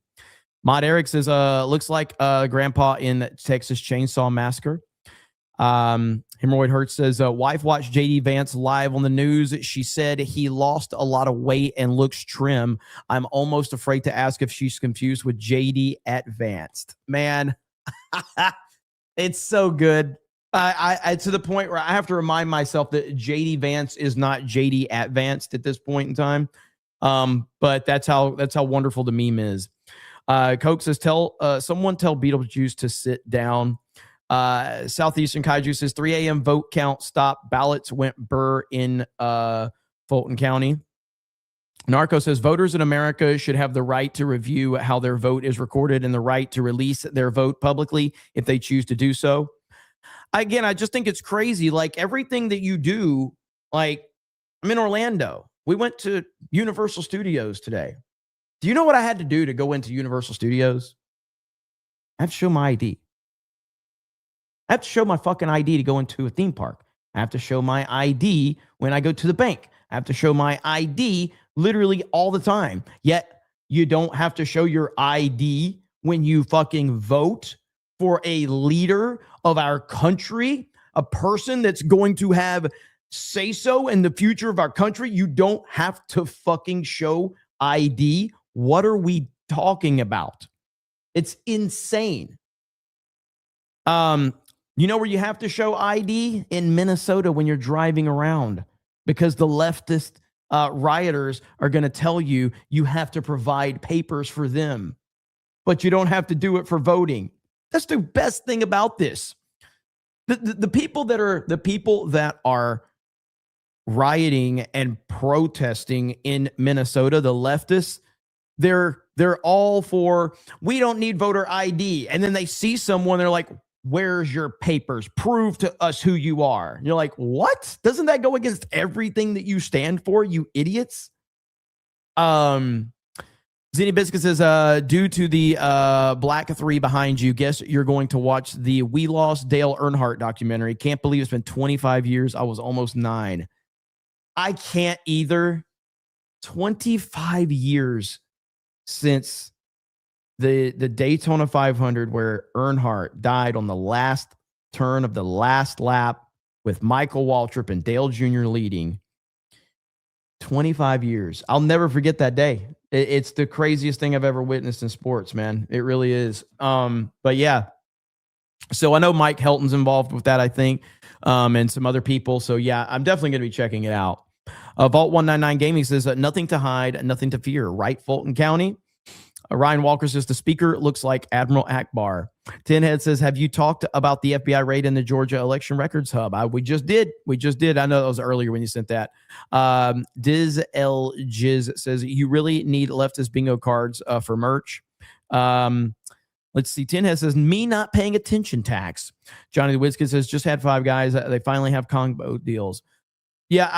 Mod Eric says, looks like grandpa in Texas Chainsaw Massacre. Hemorrhoid Hurts says, wife watched JD Vance live on the news. She said he lost a lot of weight and looks trim. I'm almost afraid to ask if she's confused with JD Advanced. Man, it's so good. I to the point where I have to remind myself that JD Vance is not JD Advanced at this point in time. But that's how wonderful the meme is. Coke says, someone tell Beetlejuice to sit down. Southeastern Kaiju says 3 a.m. vote count stop. Ballots went burr in Fulton County. Narco says voters in America should have the right to review how their vote is recorded and the right to release their vote publicly if they choose to do so. Again, I just think it's crazy. Like everything that you do, like I'm in Orlando. We went to Universal Studios today. Do you know what I had to do to go into Universal Studios? I have to show my ID. I have to show my fucking ID to go into a theme park. I have to show my ID when I go to the bank. I have to show my ID literally all the time. Yet you don't have to show your ID when you fucking vote. for a leader of our country, a person that's going to have say so in the future of our country. You don't have to fucking show ID. What are we talking about? It's insane. You know where you have to show ID? In Minnesota when you're driving around, because the leftist rioters are going to tell you you have to provide papers for them, but you don't have to do it for voting. That's the best thing about this. The people that are rioting and protesting in Minnesota, the leftists, they're all for, we don't need voter ID. And then they see someone, they're like, where's your papers? Prove to us who you are. And you're like, what? Doesn't that go against everything that you stand for, you idiots? Zinni Biscuit says, due to the Black 3 behind you, guess you're going to watch the We Lost Dale Earnhardt documentary. Can't believe it's been 25 years. I was almost 9. I can't either. 25 years since the Daytona 500, where Earnhardt died on the last turn of the last lap with Michael Waltrip and Dale Jr. leading. 25 years. I'll never forget that day. It's the craziest thing I've ever witnessed in sports, man. It really is. But yeah. So I know Mike Helton's involved with that, I think, and some other people. So yeah, I'm definitely going to be checking it out. Vault 199 Gaming says, nothing to hide, nothing to fear, right, Fulton County? Ryan Walker says, the speaker looks like Admiral Akbar. Tinhead says, have you talked about the FBI raid in the Georgia Election Records Hub? We just did. I know that was earlier when you sent that. Diz L. Jiz says, you really need leftist bingo cards for merch. Let's see. Tinhead says, me not paying attention tax. Johnny the Whiskey says, just had Five Guys. They finally have combo deals. Yeah,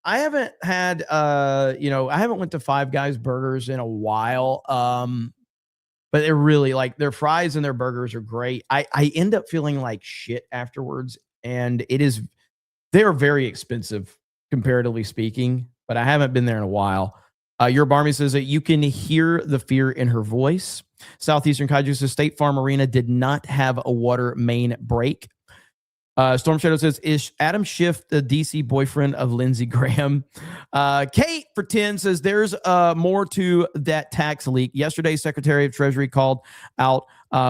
I haven't had, I haven't went to Five Guys Burgers in a while. But they're really, like, their fries and their burgers are great. I end up feeling like shit afterwards, and they're very expensive comparatively speaking, but I haven't been there in a while. Your Barmy says that you can hear the fear in her voice. Southeastern Kaiju says State Farm Arena did not have a water main break. Storm Shadow says, is Adam Schiff the DC boyfriend of Lindsey Graham? Kate for 10 says, there's more to that tax leak. Yesterday, Secretary of Treasury called out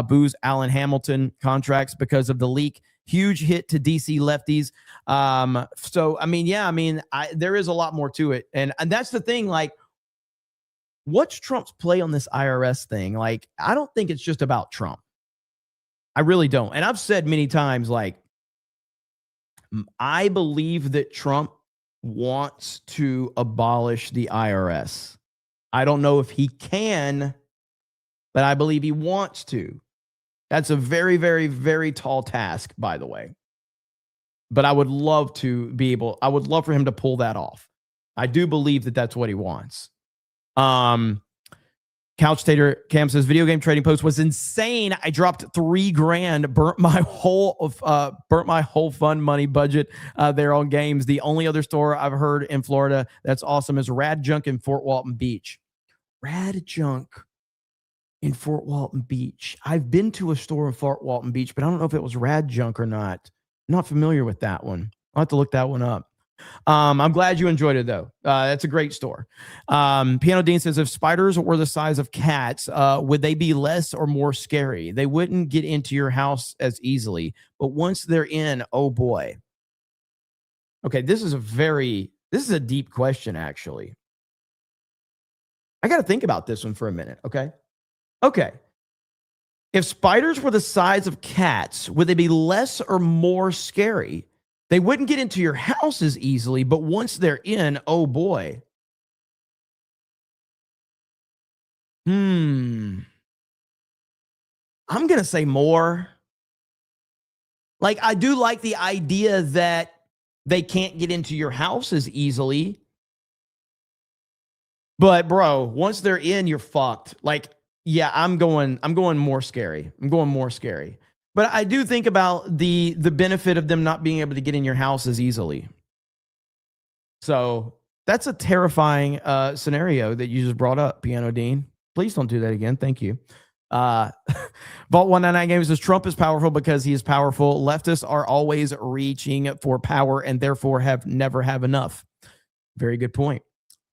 Booz Allen Hamilton contracts because of the leak. Huge hit to DC lefties. So, I mean, there is a lot more to it. And that's the thing, like, what's Trump's play on this IRS thing? Like, I don't think it's just about Trump. I really don't. And I've said many times, like, I believe that Trump wants to abolish the IRS. I don't know if he can, but I believe he wants to. That's a very, very, very tall task, by the way. But I would love for him to pull that off. I do believe that that's what he wants. Couch Tater Cam says, video game trading post was insane. I dropped $3,000, burnt my whole fund money budget there on games. The only other store I've heard in Florida that's awesome is Rad Junk in Fort Walton Beach. Rad Junk in Fort Walton Beach. I've been to a store in Fort Walton Beach, but I don't know if it was Rad Junk or not. I'm not familiar with that one. I'll have to look that one up. I'm glad you enjoyed it, though. That's a great store. Piano Dean says, if spiders were the size of cats, would they be less or more scary? They wouldn't get into your house as easily, but once they're in, oh boy. Okay, this is a deep question, actually. I got to think about this one for a minute, okay? Okay. If spiders were the size of cats, would they be less or more scary? They wouldn't get into your house as easily, but once they're in, oh boy. I'm going to say more. Like, I do like the idea that they can't get into your house as easily. But bro, once they're in, you're fucked. Like, yeah, I'm going more scary. I'm going more scary. But I do think about the benefit of them not being able to get in your house as easily. So that's a terrifying scenario that you just brought up, Piano Dean. Please don't do that again. Thank you. Vault 199 Games says Trump is powerful because he is powerful. Leftists are always reaching for power and therefore never have enough. Very good point.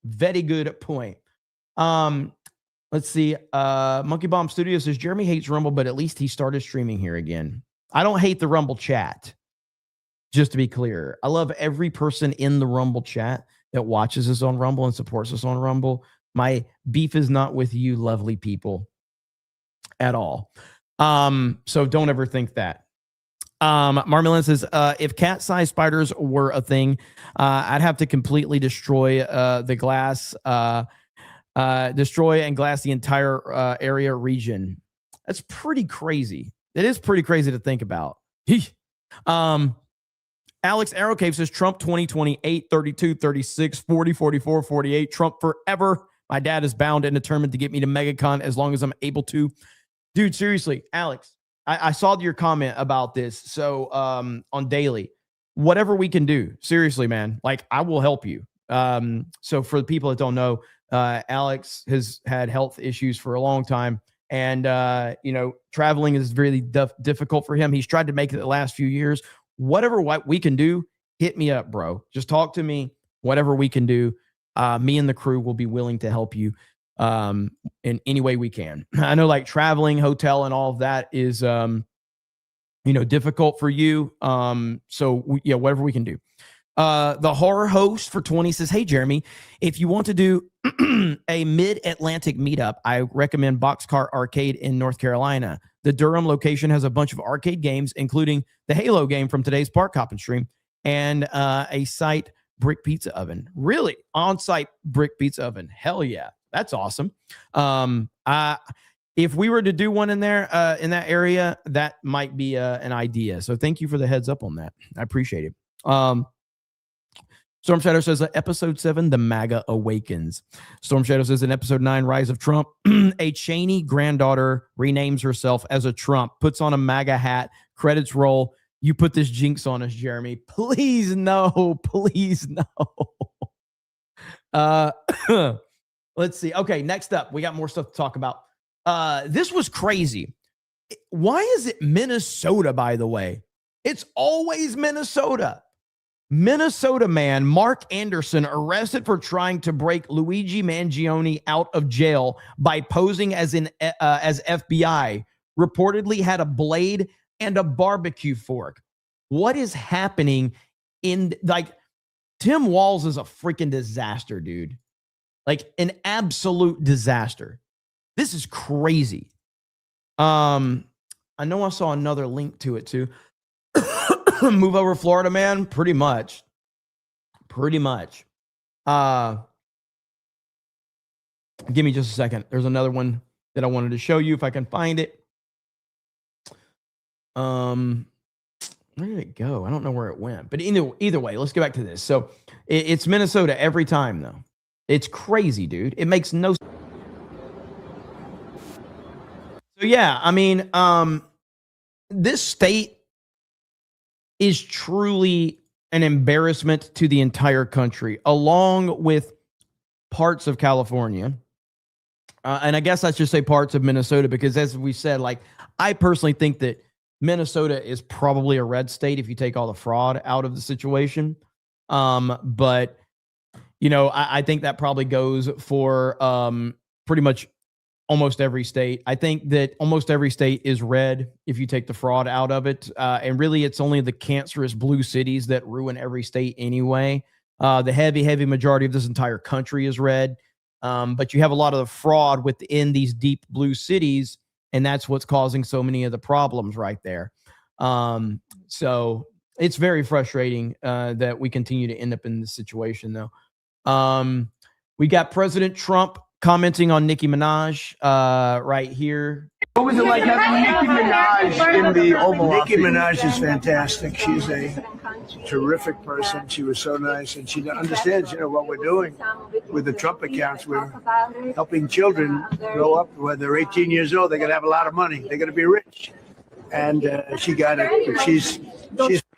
Very good point. Let's see. Monkey Bomb Studio says Jeremy hates Rumble, but at least he started streaming here again. I don't hate the Rumble chat. Just to be clear, I love every person in the Rumble chat that watches us on Rumble and supports us on Rumble. My beef is not with you, lovely people, at all. So don't ever think that. Marmalin says, if cat-sized spiders were a thing, I'd have to completely destroy the glass, destroy and glass the entire area region. That's pretty crazy. It is pretty crazy to think about. Alex Arrowcave says Trump 2028, 32, 36, 40, 44, 48. Trump forever. My dad is bound and determined to get me to MegaCon as long as I'm able to. Dude, seriously, Alex, I saw your comment about this. So on Daily, whatever we can do, seriously, man, like I will help you. So for the people that don't know, Alex has had health issues for a long time. And, traveling is really difficult for him. He's tried to make it the last few years. Whatever we can do, hit me up, bro. Just talk to me. Whatever we can do, me and the crew will be willing to help you in any way we can. I know like traveling, hotel, and all of that is, difficult for you. Whatever we can do. The horror host for 20 says, hey, Jeremy, if you want to do a mid-Atlantic meetup, I recommend Boxcar Arcade in North Carolina. The Durham location has a bunch of arcade games, including the Halo game from today's Park Hoppin' stream, and a site brick pizza oven. Really? On-site brick pizza oven. Hell yeah. That's awesome. If we were to do one in there, in that area, that might be an idea. So thank you for the heads up on that. I appreciate it. Storm Shadow says episode 7, The MAGA Awakens. Storm Shadow says in episode 9, Rise of Trump, a Cheney granddaughter renames herself as a Trump, puts on a MAGA hat, credits roll. You put this jinx on us, Jeremy. Please no. Please no. Let's see. Okay, next up, we got more stuff to talk about. This was crazy. Why is it Minnesota, by the way? It's always Minnesota. Minnesota man Mark Anderson arrested for trying to break Luigi Mangione out of jail by posing as FBI, reportedly had a blade and a barbecue fork. What is happening in Tim Walz is a freaking disaster, dude. Like an absolute disaster. This is crazy. I know I saw another link to it too. Move over Florida, man. Pretty much. Give me just a second. There's another one that I wanted to show you if I can find it. Where did it go? I don't know where it went. But either way, let's go back to this. So it's Minnesota every time, though. It's crazy, dude. It makes no sense. So yeah, I mean, this state is truly an embarrassment to the entire country, along with parts of California. And I guess I should say parts of Minnesota, because as we said, I personally think that Minnesota is probably a red state if you take all the fraud out of the situation. But, I think that probably goes for pretty much almost every state. I think that almost every state is red if you take the fraud out of it. And really, it's only the cancerous blue cities that ruin every state anyway. The heavy majority of this entire country is red. But you have a lot of the fraud within these deep blue cities, and that's what's causing so many of the problems right there. So it's very frustrating that we continue to end up in this situation, though. We got President Trump commenting on Nicki Minaj right here. What was it like having Nicki Minaj in the Oval Office? Nicki Minaj is fantastic. She's a terrific person. She was so nice, and she understands, what we're doing with the Trump accounts. We're helping children grow up. When they're 18 years old, they're going to have a lot of money. They're going to be rich. And she got it. But she's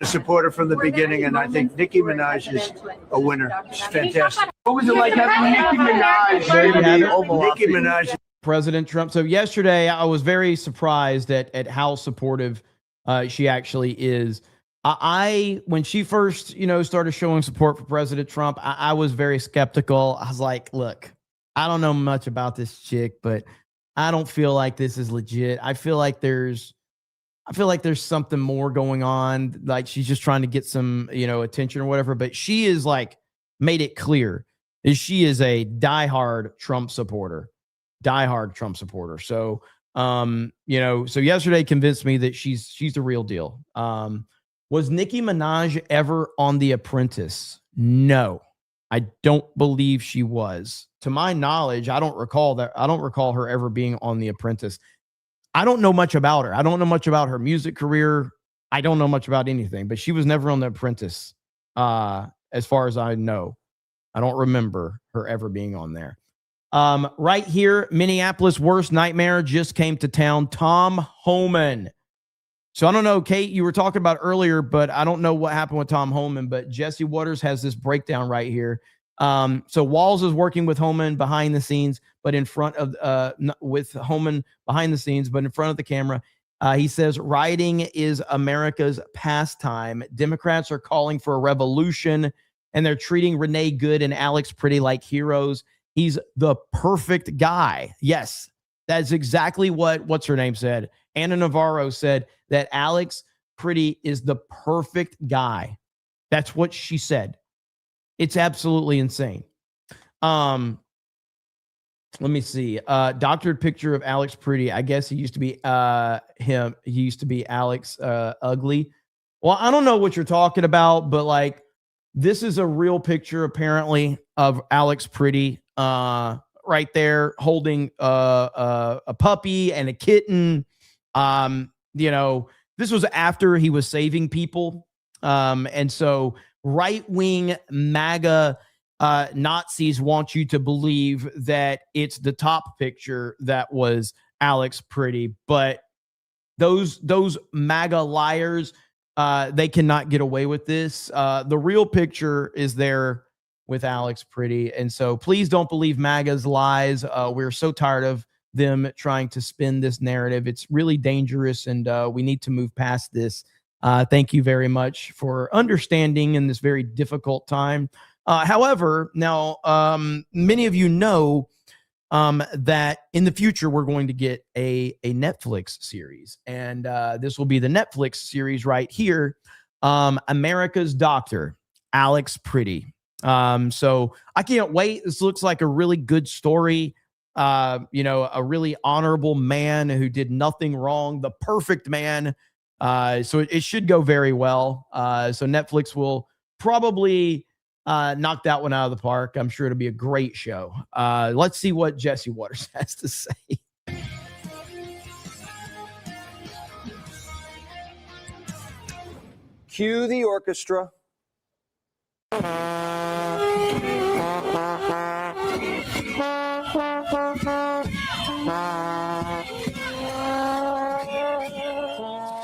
a supporter from the beginning, and I think Nicki Minaj is a winner. She's fantastic. What was it like having Nicki Minaj in the Oval Office? Nicki Minaj President Trump. So yesterday I was very surprised at how supportive she actually is. When she first, started showing support for President Trump, I was very skeptical. I was like, look, I don't know much about this chick, but I don't feel like this is legit. I feel like there's something more going on. Like she's just trying to get some, attention or whatever. But she is like made it clear that she is a diehard Trump supporter. So, so yesterday convinced me that she's the real deal. Was Nicki Minaj ever on The Apprentice? No, I don't believe she was. To my knowledge, I don't recall her ever being on The Apprentice. I don't know much about her. I don't know much about her music career. I don't know much about anything, but she was never on The Apprentice. As far as I know, I don't remember her ever being on there. Right here, Minneapolis' worst nightmare just came to town. Tom Homan. So I don't know, Kate, you were talking about earlier, but I don't know what happened with Tom Homan, but Jesse Waters has this breakdown right here. So Walls is working with Homan behind the scenes, but in front of, with Homan behind the scenes, but in front of the camera. He says, rioting is America's pastime. Democrats are calling for a revolution, and they're treating Renee Good and Alex Pretty like heroes. He's the perfect guy. Yes, that's exactly what's her name said. Anna Navarro said that Alex Pretty is the perfect guy. That's what she said. It's absolutely insane. Let me see. Doctored picture of Alex Pretty. I guess he used to be him. He used to be Alex Ugly. Well, I don't know what you're talking about, but like this is a real picture apparently of Alex Pretty right there holding a puppy and a kitten. This was after he was saving people. And so right-wing MAGA Nazis want you to believe that it's the top picture that was Alex Pretty, but those MAGA liars, they cannot get away with this. The real picture is there with Alex Pretty, and so please don't believe MAGA's lies. We're so tired of them trying to spin this narrative. It's really dangerous, and we need to move past this. Thank you very much for understanding in this very difficult time. However, now many of you know that in the future we're going to get a Netflix series, and this will be the Netflix series right here, America's Doctor, Alex Pretty. So I can't wait. This looks like a really good story. A really honorable man who did nothing wrong, the perfect man. So it should go very well. So Netflix will probably knock that one out of the park. I'm sure it'll be a great show. Let's see what Jesse Waters has to say. Cue the orchestra.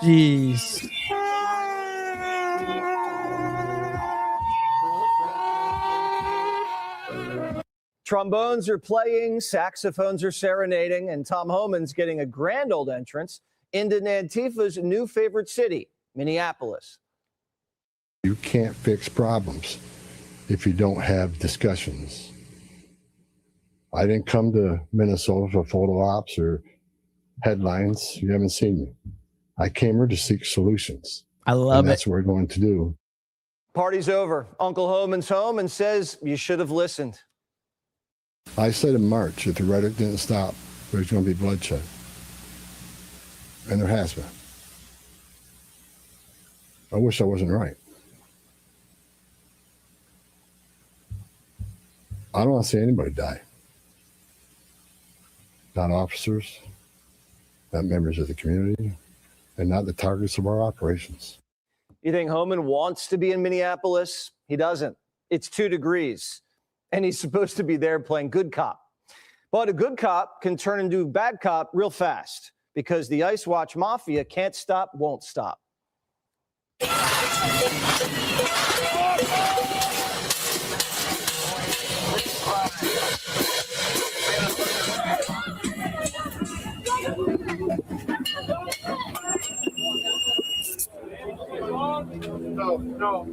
Jeez. Trombones are playing, saxophones are serenading, and Tom Homan's getting a grand old entrance into Antifa's new favorite city, Minneapolis. You can't fix problems if you don't have discussions. I didn't come to Minnesota for photo ops or headlines. You haven't seen me. I came here to seek solutions. I love it. That's what we're going to do. Party's over. Uncle Homan's home and says you should have listened. I said in March, if the rhetoric didn't stop, there's going to be bloodshed. And there has been. I wish I wasn't right. I don't want to see anybody die. Not officers, not members of the community, and not the targets of our operations. You think Homan wants to be in Minneapolis? He doesn't. It's 2 degrees. And he's supposed to be there playing good cop. But a good cop can turn into a bad cop real fast because the Ice Watch Mafia can't stop, won't stop. No.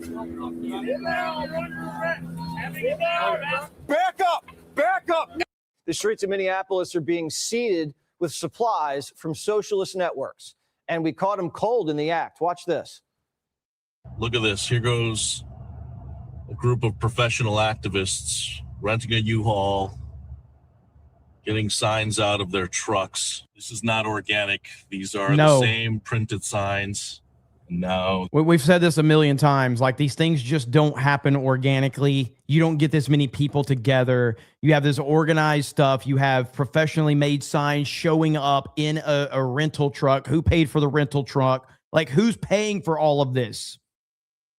Back up! Back up! The streets of Minneapolis are being seeded with supplies from socialist networks. And we caught them cold in the act. Watch this. Look at this. Here goes a group of professional activists renting a U-Haul, getting signs out of their trucks. This is not organic. These are the same printed signs. No. We've said this a million times. Like, these things just don't happen organically. You don't get this many people together. You have this organized stuff. You have professionally made signs showing up in a rental truck. Who paid for the rental truck? Like, who's paying for all of this?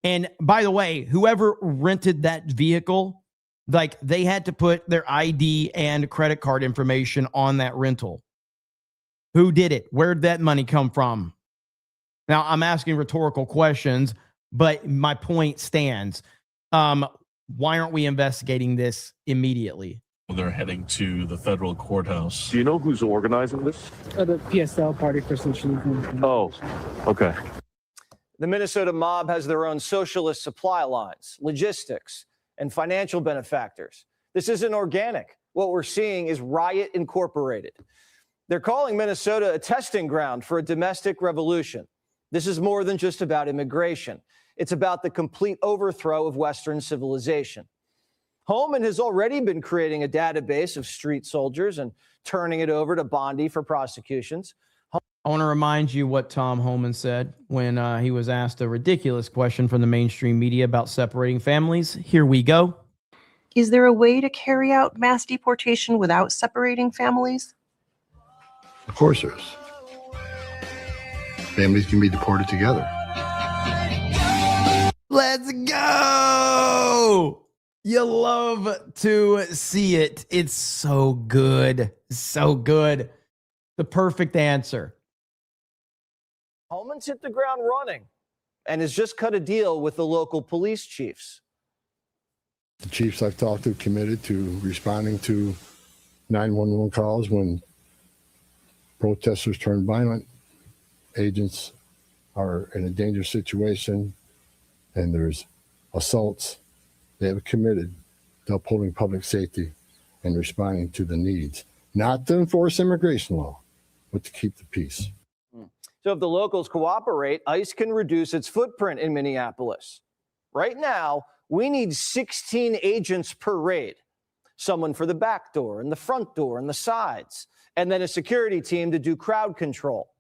And by the way, whoever rented that vehicle, like, they had to put their ID and credit card information on that rental. Who did it? Where'd that money come from? Now, I'm asking rhetorical questions, but my point stands. Why aren't we investigating this immediately? They're heading to the federal courthouse. Do you know who's organizing this? The PSL, Party for Socialism. Oh, okay. The Minnesota mob has their own socialist supply lines, logistics, and financial benefactors. This isn't organic. What we're seeing is Riot Incorporated. They're calling Minnesota a testing ground for a domestic revolution. This is more than just about immigration. It's about the complete overthrow of Western civilization. Holman has already been creating a database of street soldiers and turning it over to Bondi for prosecutions. I want to remind you what Tom Holman said when he was asked a ridiculous question from the mainstream media about separating families. Here we go. Is there a way to carry out mass deportation without separating families? Of course there is. Families can be deported together. Let's go. You love to see it. It's so good. So good. The perfect answer. Holman's hit the ground running and has just cut a deal with the local police chiefs. The chiefs I've talked to committed to responding to 911 calls when protesters turn violent. Agents are in a dangerous situation and there's assaults. They have committed to upholding public safety and responding to the needs, not to enforce immigration law, but to keep the peace. So if the locals cooperate, ICE can reduce its footprint in Minneapolis. Right now, we need 16 agents per raid. Someone for the back door and the front door and the sides, and then a security team to do crowd control.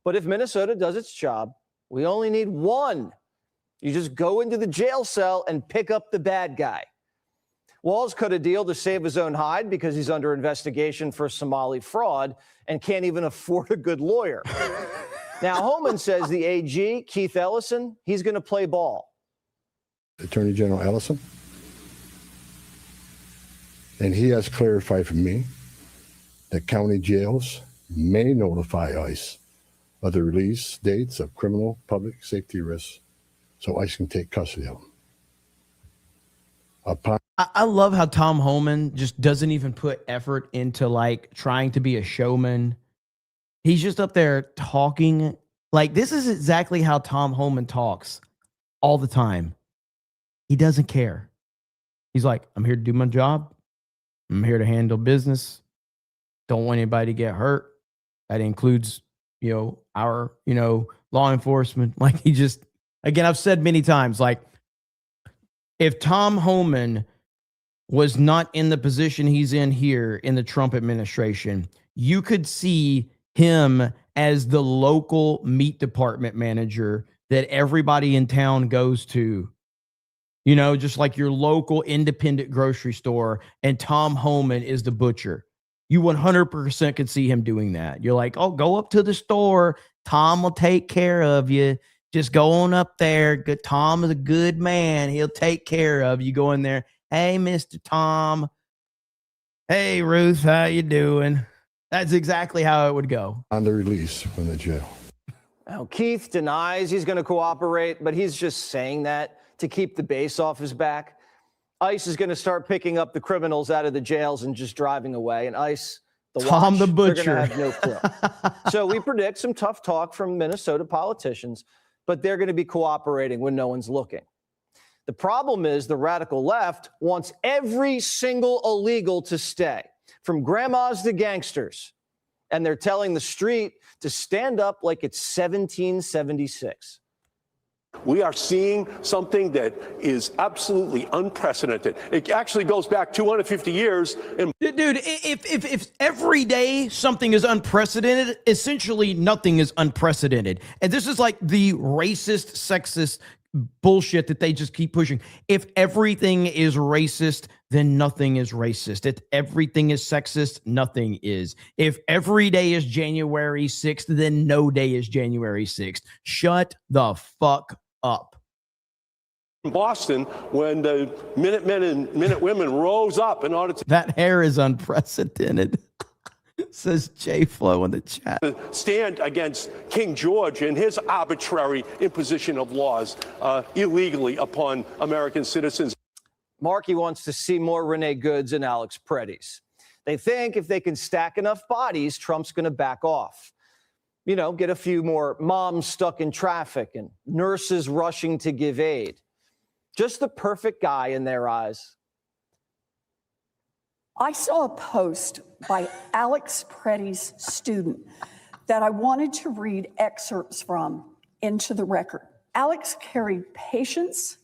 But if Minnesota does its job, we only need one. You just go into the jail cell and pick up the bad guy. Walz cut a deal to save his own hide because he's under investigation for Somali fraud and can't even afford a good lawyer. Now, Holman says the AG, Keith Ellison, he's going to play ball. Attorney General Ellison, and he has clarified for me that county jails may notify ICE of the release dates of criminal public safety risks so ICE can take custody of them. I love how Tom Holman just doesn't even put effort into like trying to be a showman. He's just up there talking. Like, this is exactly how Tom Holman talks all the time. He doesn't care. He's like, I'm here to do my job. I'm here to handle business. Don't want anybody to get hurt. That includes, our, law enforcement. Like, he just, again, I've said many times, like, if Tom Holman was not in the position he's in here in the Trump administration, you could see him as the local meat department manager that everybody in town goes to. Just like your local independent grocery store, and Tom Holman is the butcher. You 100% could see him doing that. You're like, oh, go up to the store. Tom will take care of you. Just go on up there. Good. Tom is a good man. He'll take care of you. Go in there. Hey, Mr. Tom. Hey, Ruth, how you doing? That's exactly how it would go. On the release from the jail. Now, Keith denies he's going to cooperate, but he's just saying that to keep the base off his back. ICE is going to start picking up the criminals out of the jails and just driving away. And ICE, Tom the butcher, they're going to have no clue. So we predict some tough talk from Minnesota politicians but they're going to be cooperating when no one's looking. The problem is the radical left wants every single illegal to stay, from grandmas to gangsters. And they're telling the street to stand up like it's 1776. We are seeing something that is absolutely unprecedented. It actually goes back 250 years. And Dude, if every day something is unprecedented, essentially nothing is unprecedented. And this is like the racist, sexist bullshit that they just keep pushing. If everything is racist, then nothing is racist. If everything is sexist, nothing is. If every day is January 6th, then no day is January 6th. Shut the fuck up. in Boston, when the Minutemen and Minutewomen rose up in order to... That hair is unprecedented. Says J Flow in the chat. stand against King George and his arbitrary imposition of laws illegally upon American citizens. Markey wants to see more Renee Goods and Alex Preddies. They think if they can stack enough bodies, Trump's going to back off. You know, get a few more moms stuck in traffic and nurses rushing to give aid. Just the perfect guy in their eyes. I saw a post by Alex Preddies' student that I wanted to read excerpts from into the record. Alex carried patience,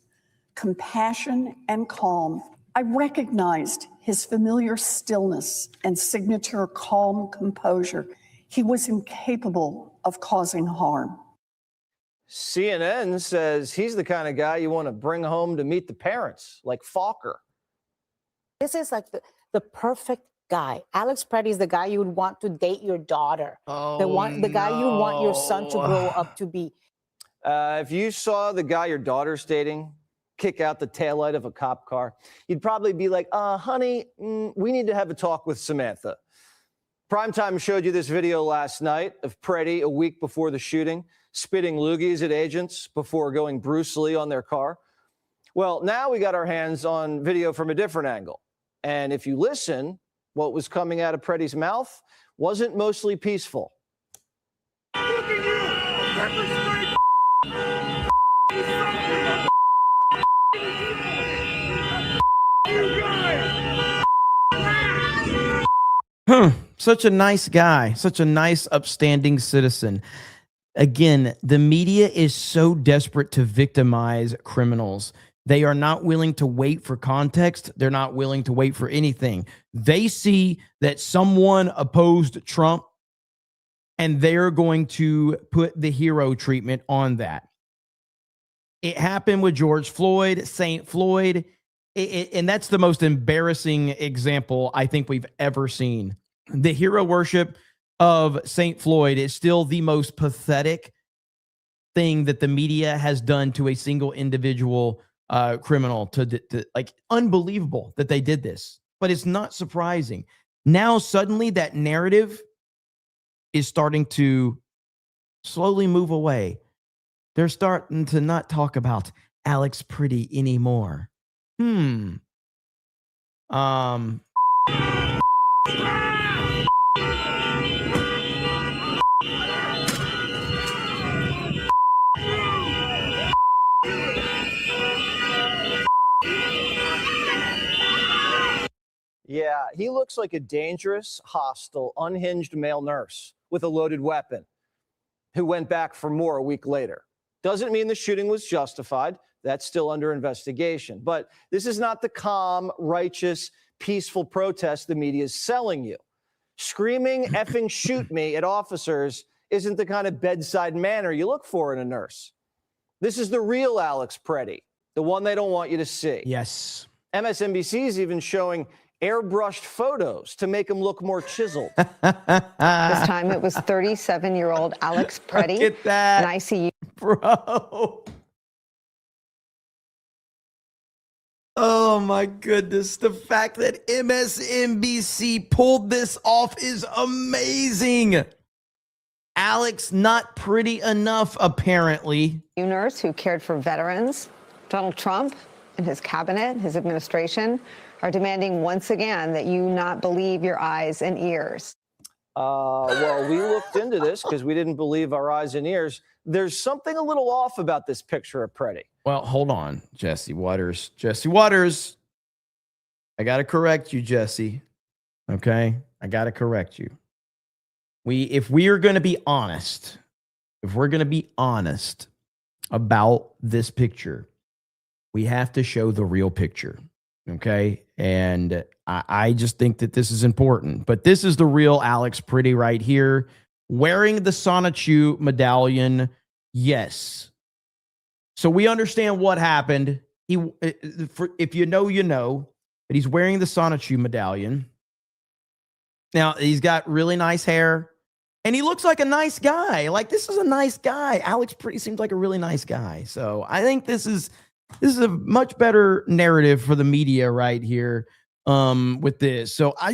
compassion, and calm. I recognized his familiar stillness and signature calm composure. He was incapable of causing harm. CNN says he's the kind of guy you want to bring home to meet the parents, like Fokker. This is like the perfect guy. Alex Preddies is the guy you would want to date your daughter. The guy you would want your son to grow up to be. If you saw the guy your daughter's dating kick out the taillight of a cop car, you'd probably be like, honey, we need to have a talk with Samantha. Primetime showed you this video last night of Preddy a week before the shooting, spitting loogies at agents before going Bruce Lee on their car. Well, now we got our hands on video from a different angle. And if you listen, what was coming out of Preddy's mouth wasn't mostly peaceful. Such a nice guy, such a nice, upstanding citizen. Again, the media is so desperate to victimize criminals. They are not willing to wait for context. They're not willing to wait for anything. They see that someone opposed Trump, and they're going to put the hero treatment on that. It happened with George Floyd, St. Floyd, and that's the most embarrassing example I think we've ever seen. The hero worship of St. Floyd is still the most pathetic thing that the media has done to a single individual criminal. To like, unbelievable that they did this, but it's not surprising. Now suddenly that narrative is starting to slowly move away. They're starting to not talk about Alex Preddy anymore. Yeah, he looks like a dangerous, hostile, unhinged male nurse with a loaded weapon who went back for more a week later. Doesn't mean the shooting was justified. That's still under investigation. But this is not the calm, righteous, peaceful protest the media is selling you. Screaming effing shoot me at officers isn't the kind of bedside manner you look for in a nurse. This is the real Alex Preddy, the one they don't want you to see. Yes. MSNBC is even showing airbrushed photos to make him look more chiseled. This time it was 37-year-old Alex Preddy. Look at that. An ICU. Bro. Oh my goodness. The fact that MSNBC pulled this off is amazing. Alex, not pretty enough, apparently. Nurse who cared for veterans. Donald Trump and his cabinet, his administration, are demanding once again that you not believe your eyes and ears. Well, we looked into this because we didn't believe our eyes and ears. There's something a little off about this picture of Preddy. Well, hold on, Jesse Waters. Jesse Waters, I got to correct you, Jesse. Okay? I got to correct you. If we are going to be honest, about this picture, we have to show the real picture. Okay? And I just think that this is important. But this is the real Alex Pretty right here, wearing the Sonichu medallion. Yes. So we understand what happened. If you know, you know. But he's wearing the Sonichu medallion. Now, he's got really nice hair. And he looks like a nice guy. Like, this is a nice guy. Alex Pretty seems like a really nice guy. So I think this is a much better narrative for the media right here with this. So I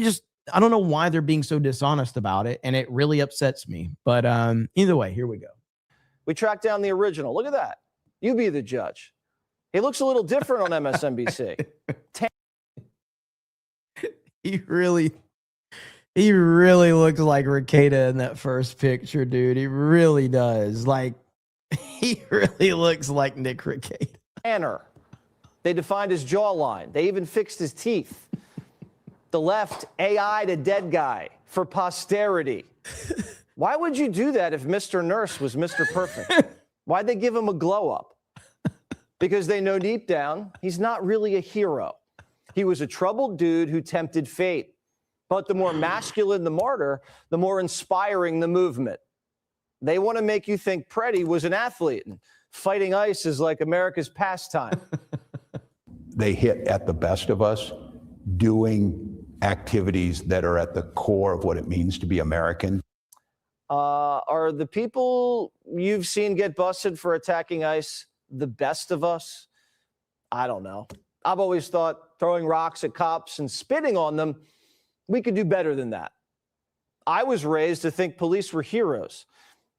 don't know why they're being so dishonest about it. And it really upsets me. But either way, here we go. We tracked down the original. Look at that. You be the judge. He looks a little different on MSNBC. He really looks like Rekieta in that first picture, dude. He really does. Like, he really looks like Nick Rekieta. Tanner. They defined his jawline. They even fixed his teeth. The left, AI to dead guy for posterity. Why would you do that if Mr. Nurse was Mr. Perfect? Why'd they give him a glow up? Because they know deep down he's not really a hero. He was a troubled dude who tempted fate. But the more masculine the martyr, the more inspiring the movement. They want to make you think Preddy was an athlete and fighting ice is like America's pastime. They hit at the best of us doing activities that are at the core of what it means to be American. Are the people you've seen get busted for attacking ICE the best of us? I don't know. I've always thought throwing rocks at cops and spitting on them, we could do better than that. I was raised to think police were heroes.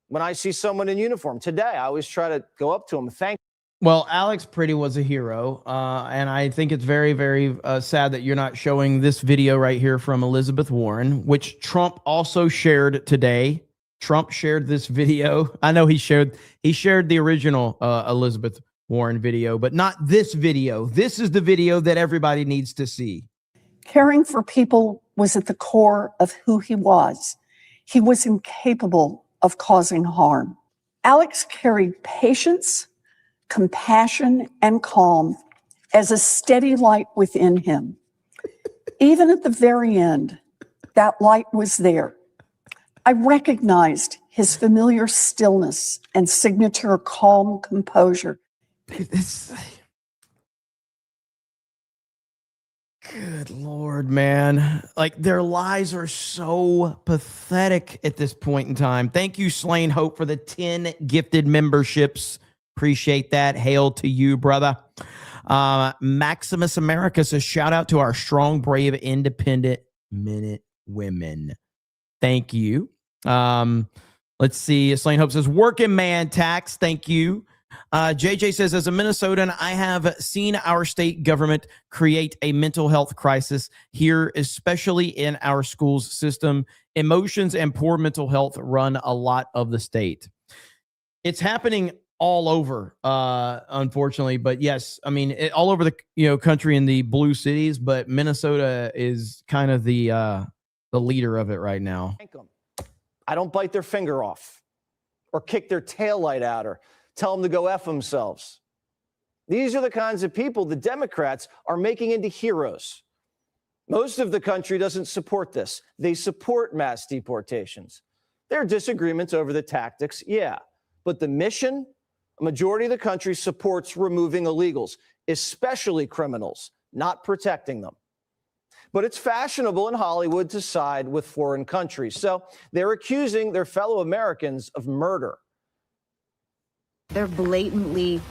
When I see someone in uniform today, I always try to go up to them and thank. Well, Alex Pretty was a hero, and I think it's very, very sad that you're not showing this video right here from Elizabeth Warren, which Trump also shared today. Trump shared this video. I know he shared the original Elizabeth Warren video, but not this video. This is the video that everybody needs to see. Caring for people was at the core of who he was. He was incapable of causing harm. Alex carried patience, compassion, and calm as a steady light within him. Even at the very end, that light was there. I recognized his familiar stillness and signature calm composure. Good Lord, man. Like, their lies are so pathetic at this point in time. Thank you, Slain Hope, for the 10 gifted memberships. Appreciate that. Hail to you, brother. Maximus America says, shout out to our strong, brave, independent minute women. Thank you. Let's see. Slain Hope says, working man tax. Thank you. JJ says, as a Minnesotan, I have seen our state government create a mental health crisis here, especially in our schools system. Emotions and poor mental health run a lot of the state. It's happening all over, unfortunately. But yes, I mean, all over the country in the blue cities. But Minnesota is kind of the leader of it right now. I don't bite their finger off or kick their taillight out or tell them to go F themselves. These are the kinds of people the Democrats are making into heroes. Most of the country doesn't support this. They support mass deportations. There are disagreements over the tactics, yeah. But the mission, a majority of the country supports removing illegals, especially criminals, not protecting them. But it's fashionable in Hollywood to side with foreign countries. So they're accusing their fellow Americans of murder. They're blatantly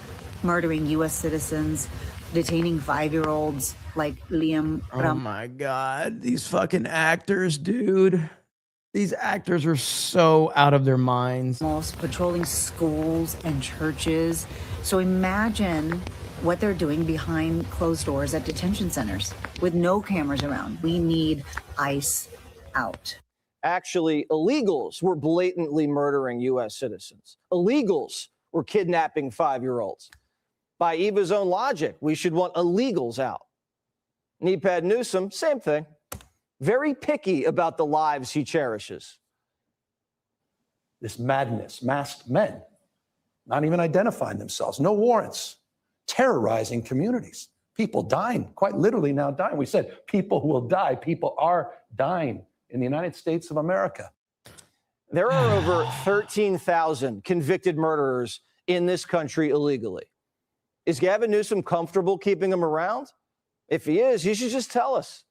murdering U.S. citizens, detaining 5-year-olds like Liam. Oh my God. These fucking actors, dude. These actors are so out of their minds. Patrolling schools and churches. So imagine what they're doing behind closed doors at detention centers with no cameras around. We need ICE out. Actually, illegals were blatantly murdering U.S. citizens. Illegals were kidnapping 5-year-olds. By Eva's own logic, we should want illegals out. Kneepad Newsom, same thing. Very picky about the lives he cherishes. This madness, masked men, not even identifying themselves, no warrants, terrorizing communities. People dying, quite literally now dying. We said people who will die. People are dying in the United States of America. There are over 13,000 convicted murderers in this country illegally. Is Gavin Newsom comfortable keeping them around? If he is, he should just tell us.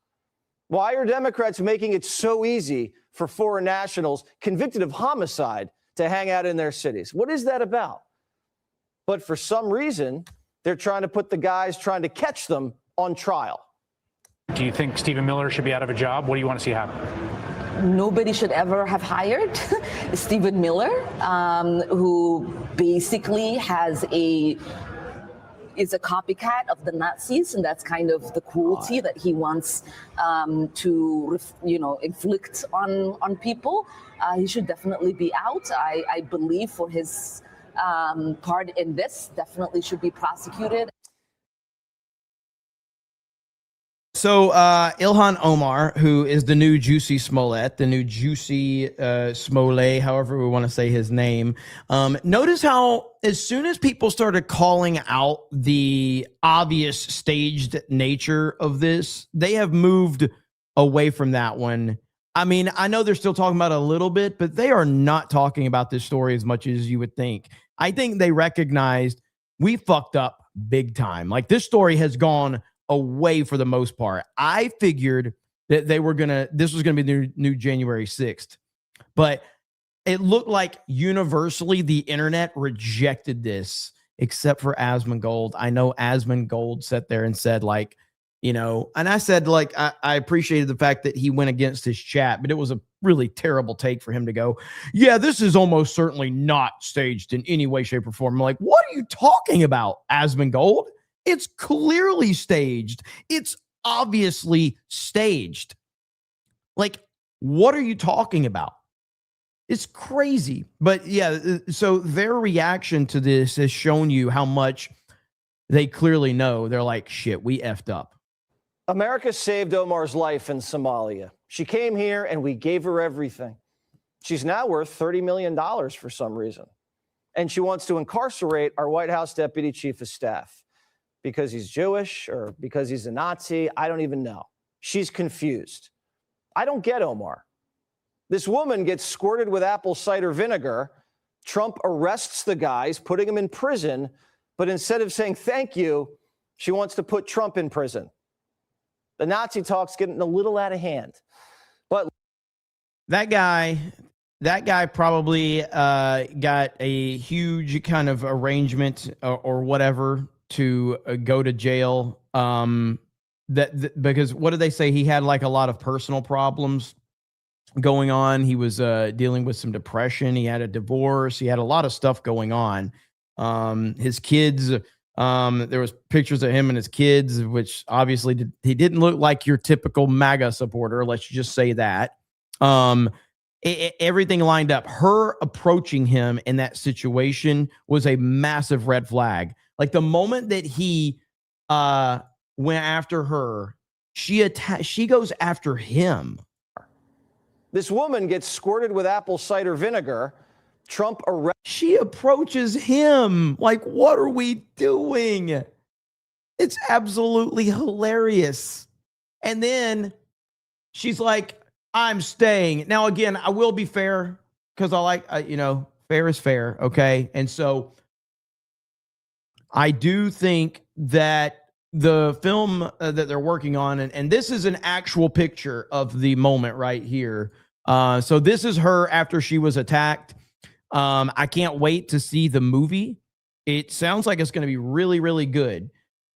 Why are Democrats making it so easy for foreign nationals convicted of homicide to hang out in their cities? What is that about? But for some reason, they're trying to put the guys trying to catch them on trial. Do you think Stephen Miller should be out of a job? What do you want to see happen? Nobody should ever have hired Stephen Miller, who basically is a copycat of the Nazis, and that's kind of the cruelty that he wants to inflict on people. He should definitely be out. I believe for his part in this, definitely should be prosecuted. So Ilhan Omar, who is the new Juicy Smollett, the new Juicy Smollett, however we want to say his name, notice how as soon as people started calling out the obvious staged nature of this, they have moved away from that one. I mean, I know they're still talking about it a little bit, but they are not talking about this story as much as you would think. I think they recognized we fucked up big time. Like, this story has gone away for the most part. I figured that this was gonna be the new January 6th, but it looked like universally the internet rejected this, except for Asmongold. I know Asmongold sat there and said, like, and I said, like, I appreciated the fact that he went against his chat, but it was a really terrible take for him to go, yeah, this is almost certainly not staged in any way, shape, or form. I'm like, what are you talking about, Asmongold? It's clearly staged. It's obviously staged. Like, what are you talking about? It's crazy. But yeah, so their reaction to this has shown you how much they clearly know. They're like, shit, we effed up. America saved Omar's life in Somalia. She came here and we gave her everything. She's now worth $30 million for some reason. And she wants to incarcerate our White House Deputy Chief of Staff. Because he's Jewish or because he's a Nazi, I don't even know. She's confused. I don't get Omar. This woman gets squirted with apple cider vinegar. Trump arrests the guys, putting him in prison. But instead of saying thank you, she wants to put Trump in prison. The Nazi talk's getting a little out of hand. But that guy probably got a huge kind of arrangement or whatever to go to jail. Because what did they say? He had like a lot of personal problems going on. He was dealing with some depression. He had a divorce. He had a lot of stuff going on. His kids, there was pictures of him and his kids, which obviously he didn't look like your typical MAGA supporter. Let's just say that. Everything lined up. Her approaching him in that situation was a massive red flag. Like, the moment that he went after her, she goes after him. This woman gets squirted with apple cider vinegar. Trump arrests. She approaches him. Like, what are we doing? It's absolutely hilarious. And then she's like, I'm staying. Now, again, I will be fair because I like, fair is fair. Okay. And so I do think that the film that they're working on, and this is an actual picture of the moment right here. So this is her after she was attacked. I can't wait to see the movie. It sounds like it's going to be really, really good.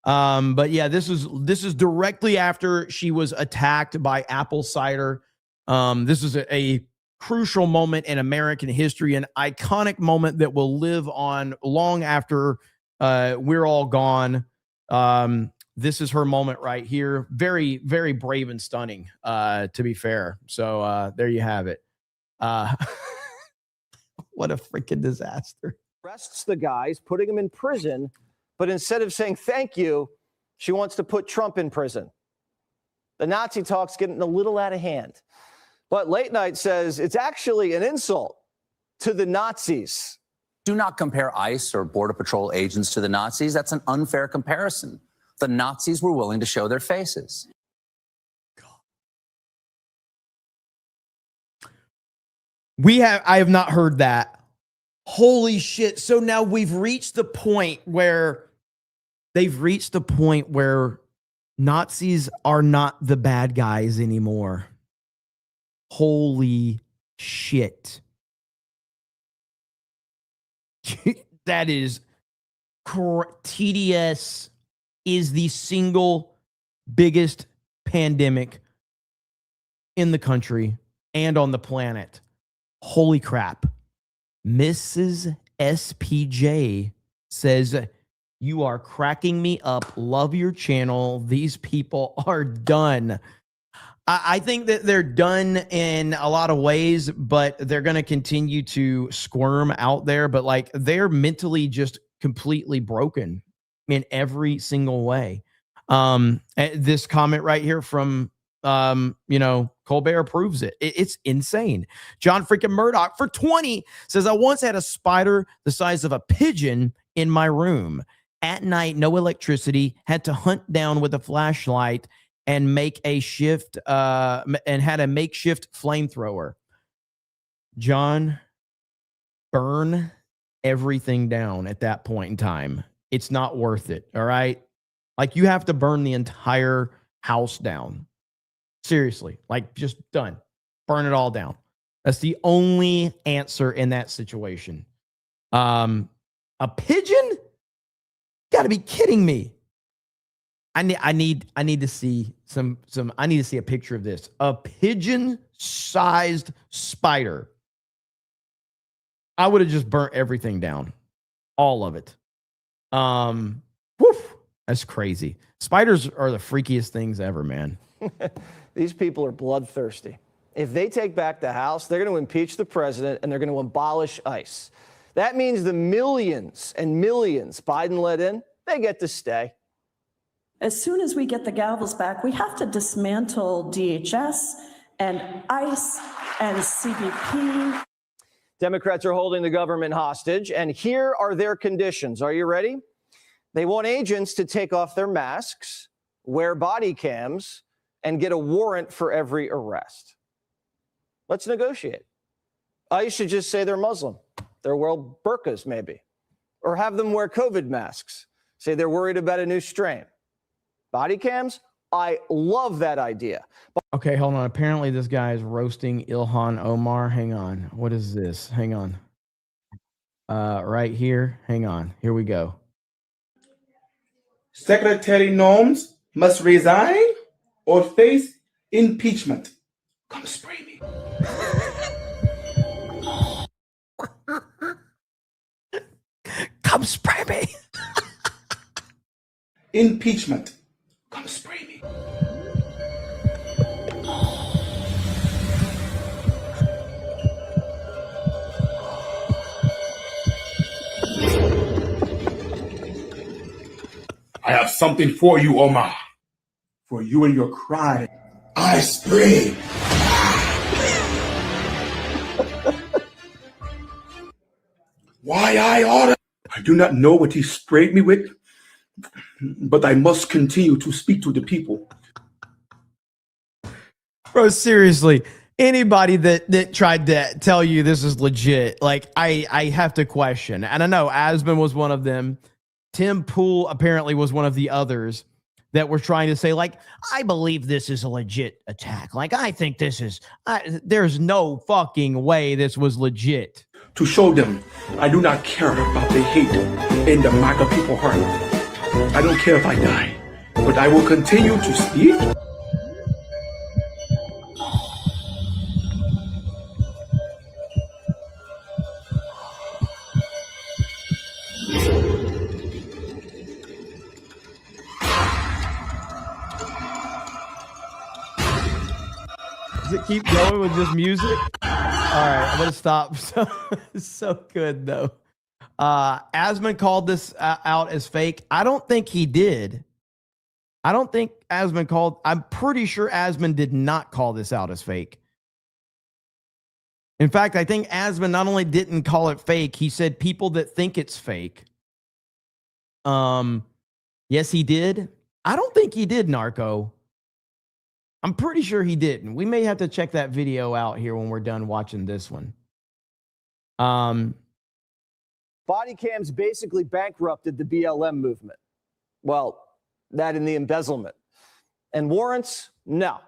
But yeah, this is directly after she was attacked by apple cider. This is a crucial moment in American history, an iconic moment that will live on long after we're all gone. this is her moment right here. Very, very brave and stunning, to be fair. So there you have it. What a freaking disaster. Arrests the guys, putting them in prison, but instead of saying thank you, she wants to put Trump in prison. The Nazi talk's getting a little out of hand. But Late Night says it's actually an insult to the Nazis. Do not compare ICE or Border Patrol agents to the Nazis. That's an unfair comparison. The Nazis were willing to show their faces. I have not heard that. Holy shit. So now we've reached the point where Nazis are not the bad guys anymore. Holy shit. That is TDS is the single biggest pandemic in the country and on the planet. Holy crap. Mrs. SPJ says, you are cracking me up. Love your channel. These people are done. I think that they're done in a lot of ways, but they're going to continue to squirm out there. But like, they're mentally just completely broken in every single way. This comment right here from, Colbert proves it. It's insane. John freaking Murdoch for 20 says, I once had a spider the size of a pigeon in my room. At night, no electricity, had to hunt down with a flashlight and make a shift, and had a makeshift flamethrower. John, burn everything down at that point in time. It's not worth it. All right. Like, you have to burn the entire house down. Seriously, like, just done. Burn it all down. That's the only answer in that situation. A pigeon? Gotta be kidding me. I need to see I need to see a picture of this. A pigeon-sized spider. I would have just burnt everything down. All of it. That's crazy. Spiders are the freakiest things ever, man. These people are bloodthirsty. If they take back the House, they're going to impeach the president and they're going to abolish ICE. That means the millions and millions Biden let in, they get to stay. As soon as we get the gavels back, we have to dismantle DHS and ICE and CBP. Democrats are holding the government hostage, and here are their conditions. Are you ready? They want agents to take off their masks, wear body cams, and get a warrant for every arrest. Let's negotiate. ICE should just say they're Muslim. They'll wear burqas, maybe. Or have them wear COVID masks. Say they're worried about a new strain. Body cams? I love that idea. Okay, hold on. Apparently this guy is roasting Ilhan Omar. Hang on. What is this? Hang on. Right here. Hang on. Here we go. Secretary Nomes must resign or face impeachment. Come spray me. Come spray me. Impeachment. Come spray me. I have something for you, Omar. For you and your crime. I spray. Why I oughta? I do not know what he sprayed me with, but I must continue to speak to the people. Bro, seriously, anybody that tried to tell you this is legit, like, I have to question. And I know Asman was one of them. Tim Pool apparently was one of the others that were trying to say, like, I believe this is a legit attack. Like, I think this is, there's no fucking way this was legit. To show them I do not care about the hate in the MAGA people heart. I don't care if I die, but I will continue to speak. it keep going with just music? All right, I'm gonna stop. So good though. Asman called this out as fake. I don't think he did. I'm pretty sure Asman did not call this out as fake. In fact, I think Asman not only didn't call it fake, he said people that think it's fake. Yes, he did. I don't think he did, Narco. I'm pretty sure he didn't. We may have to check that video out here when we're done watching this one. Body cams basically bankrupted the BLM movement. Well, that and the embezzlement. And warrants? No,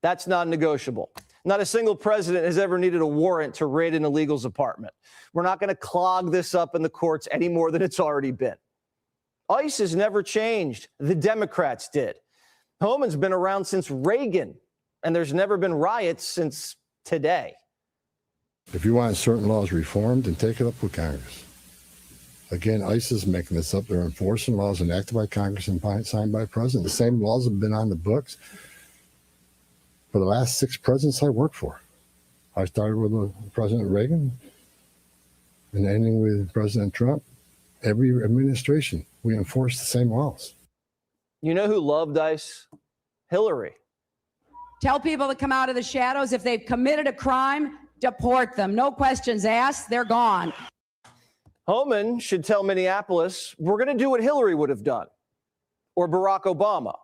that's non-negotiable. Not a single president has ever needed a warrant to raid an illegal's apartment. We're not going to clog this up in the courts any more than it's already been. ICE has never changed. The Democrats did. Homan's been around since Reagan, and there's never been riots since today. If you want certain laws reformed, then take it up with Congress. Again, ICE is making this up. They're enforcing laws enacted by Congress and signed by the president. The same laws have been on the books for the last 6 presidents I worked for. I started with President Reagan and ending with President Trump. Every administration, we enforce the same laws. You know who loved ICE? Hillary. Tell people to come out of the shadows. If they've committed a crime, deport them. No questions asked. They're gone. Homan should tell Minneapolis, we're going to do what Hillary would have done, or Barack Obama.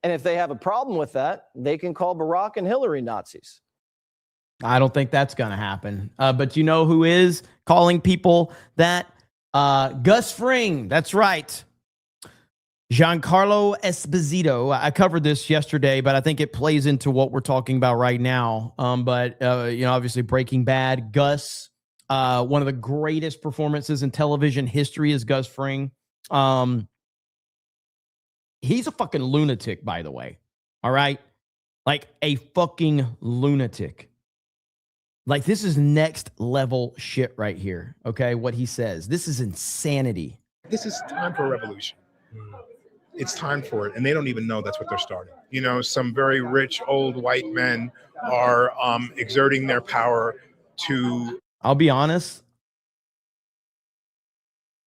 And if they have a problem with that, they can call Barack and Hillary Nazis. I don't think that's going to happen. But you know who is calling people that? Gus Fring. That's right. Giancarlo Esposito. I covered this yesterday, but I think it plays into what we're talking about right now. Obviously Breaking Bad, Gus, one of the greatest performances in television history is Gus Fring. He's a fucking lunatic, by the way. All right. Like a fucking lunatic. Like, this is next level shit right here. Okay. What he says. This is insanity. This is time for a revolution. It's time for it. And they don't even know that's what they're starting. You know, some very rich old white men are exerting their power to. I'll be honest.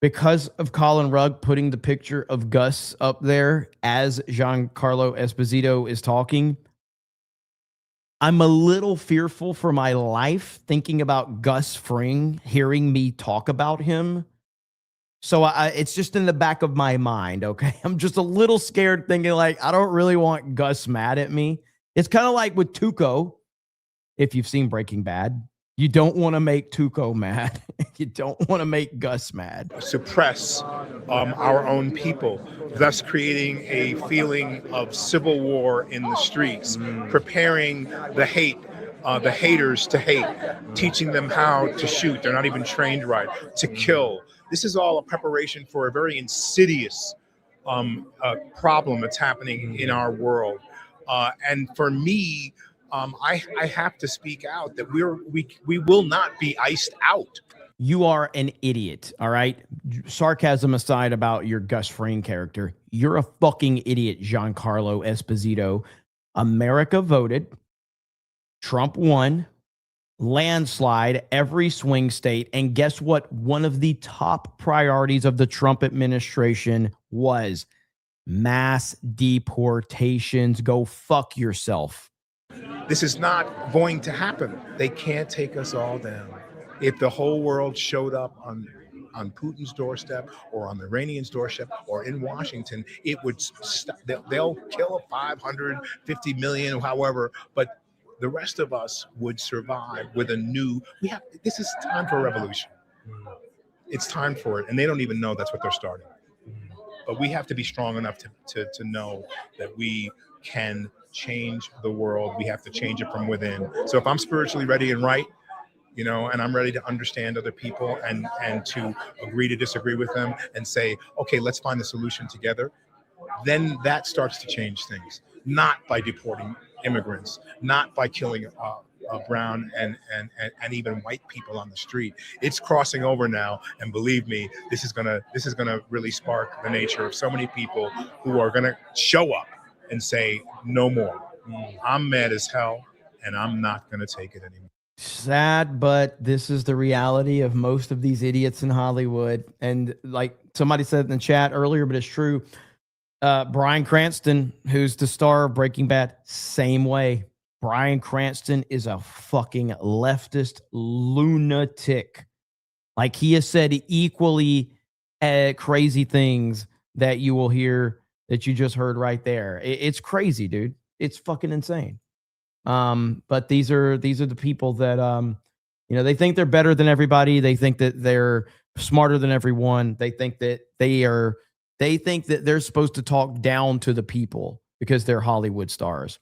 Because of Colin Rugg putting the picture of Gus up there as Giancarlo Esposito is talking, I'm a little fearful for my life thinking about Gus Fring, hearing me talk about him. So it's just in the back of my mind, okay? I'm just a little scared thinking like, I don't really want Gus mad at me. It's kind of like with Tuco, if you've seen Breaking Bad. You don't want to make Tuco mad. You don't want to make Gus mad. Suppress our own people, thus creating a feeling of civil war in the streets, preparing the haters to hate, teaching them how to shoot. They're not even trained right, to kill. This is all a preparation for a very insidious problem that's happening in our world. And for me, I have to speak out that we will not be iced out. You are an idiot, all right? Sarcasm aside about your Gus Fring character, you're a fucking idiot, Giancarlo Esposito. America voted. Trump won. Landslide, every swing state. And guess what? One of the top priorities of the Trump administration was mass deportations. Go fuck yourself. This is not going to happen. They can't take us all down. If the whole world showed up on Putin's doorstep or on the Iranians' doorstep or in Washington, it would stop. They'll kill 550 million, however, but the rest of us would survive with a new. This is time for a revolution. It's time for it, and they don't even know that's what they're starting. But we have to be strong enough to know that we can change the world. We have to change it from within. So if I'm spiritually ready and right, you know, and I'm ready to understand other people and to agree to disagree with them and say, okay, let's find the solution together, then that starts to change things. Not by deporting immigrants, not by killing brown and even white people on the street. It's crossing over now, and believe me, this is gonna really spark the nature of so many people who are gonna show up and say no more. I'm mad as hell. and I'm not going to take it anymore. Sad, but this is the reality of most of these idiots in Hollywood. And like somebody said in the chat earlier, but it's true. Bryan Cranston, who's the star of Breaking Bad, same way. Bryan Cranston is a fucking leftist lunatic. Like, he has said equally crazy things that you will hear that you just heard right there. It's crazy, dude. It's fucking insane. But these are the people that, they think they're better than everybody. They think that they're smarter than everyone. They think that they're supposed to talk down to the people because they're Hollywood stars.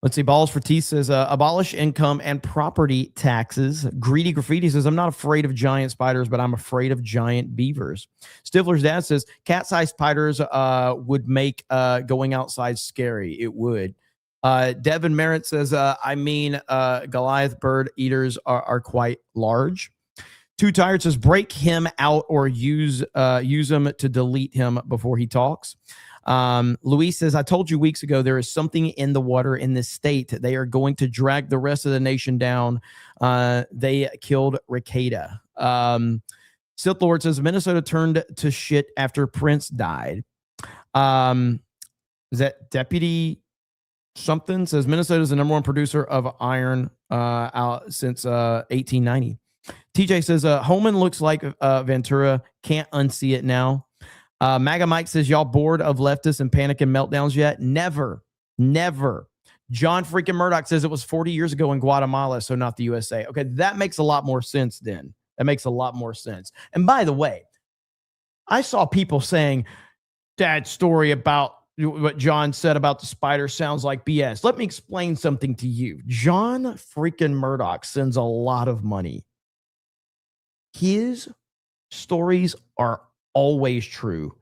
Let's see. Balls for Teeth says, abolish income and property taxes. Greedy Graffiti says, I'm not afraid of giant spiders, but I'm afraid of giant beavers. Stifler's dad says, cat-sized spiders would make going outside scary. It would. Devin Merritt says, Goliath bird eaters are quite large. Too Tired says, break him out or use him to delete him before he talks. Luis says, I told you weeks ago there is something in the water in this state. They are going to drag the rest of the nation down. They killed Ricada. Sith Lord says, Minnesota turned to shit after Prince died. Is that Deputy something? Says, Minnesota is the #1 producer of iron out since 1890. TJ says, Holman looks like Ventura. Can't unsee it now. MAGA Mike says, y'all bored of leftists and panic and meltdowns yet? Never. John freaking Murdoch says it was 40 years ago in Guatemala, so not the USA. Okay, that makes a lot more sense then. That makes a lot more sense. And by the way, I saw people saying that story about what John said about the spider sounds like BS. Let me explain something to you. John freaking Murdoch sends a lot of money. His stories are always true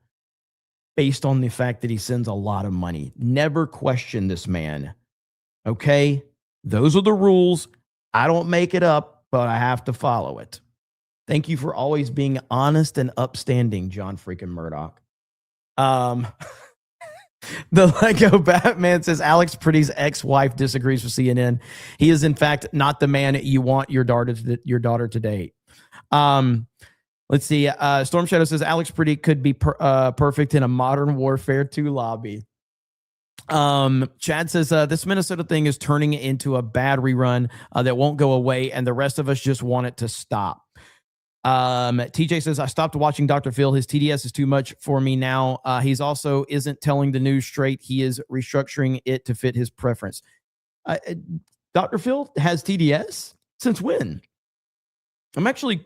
based on the fact that he sends a lot of money. Never question this man. Okay? Those are the rules. I don't make it up, but I have to follow it. Thank you for always being honest and upstanding, John freaking Murdoch. The Lego Batman says Alex Pretty's ex-wife disagrees with CNN. He is, in fact, not the man you want your daughter to date. Let's see. Storm Shadow says Alex Pretty could be perfect in a Modern Warfare 2 lobby. Chad says this Minnesota thing is turning into a bad rerun that won't go away, and the rest of us just want it to stop. TJ says, I stopped watching Dr. Phil. His TDS is too much for me now. He's also isn't telling the news straight. He is restructuring it to fit his preference. Dr. Phil has TDS? Since when? I'm actually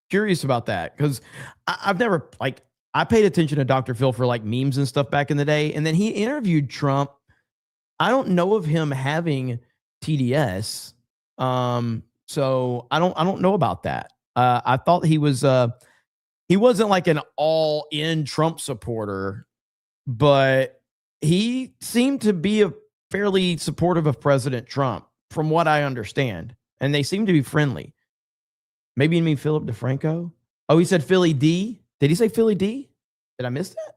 curious about that because I've never I paid attention to Dr. Phil for memes and stuff back in the day. And then he interviewed Trump. I don't know of him having TDS. So I don't know about that. I thought he wasn't an all-in Trump supporter, but he seemed to be a fairly supportive of President Trump, from what I understand. And they seem to be friendly. Maybe you mean Philip DeFranco? Oh, he said Philly D. Did he say Philly D? Did I miss that?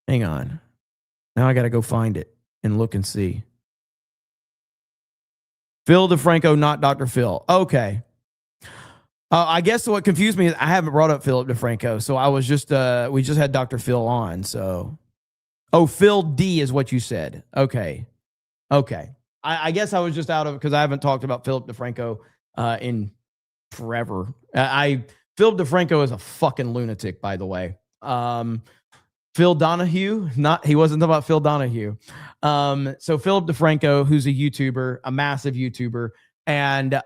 Hang on. Now I got to go find it and look and see. Phil DeFranco, not Dr. Phil. Okay. I guess what confused me is I haven't brought up Philip DeFranco, so I was just we just had Dr. Phil on. So, Phil D is what you said. Okay. I guess I was just out of because I haven't talked about Philip DeFranco in forever. Philip DeFranco is a fucking lunatic, by the way. Phil Donahue, he wasn't talking about Phil Donahue. So Philip DeFranco, who's a YouTuber, a massive YouTuber, and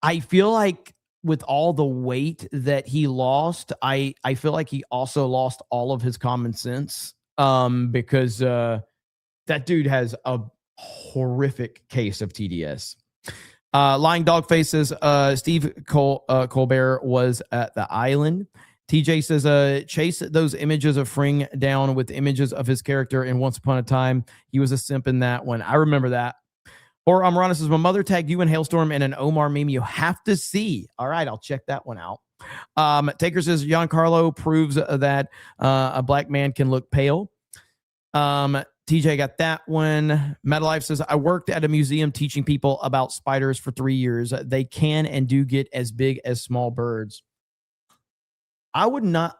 I feel like with all the weight that he lost, I feel like he also lost all of his common sense because that dude has a horrific case of TDS. Lying Dogface says Steve Colbert was at the island. TJ says chase those images of Fring down with images of his character in Once Upon a Time. He was a simp in that one. I remember that. Or Amrana says, my mother tagged you in Hailstorm and an Omar meme you have to see. All right, I'll check that one out. Taker says, Giancarlo proves that a black man can look pale. TJ got that one. MetaLife says, I worked at a museum teaching people about spiders for 3 years. They can and do get as big as small birds. I would not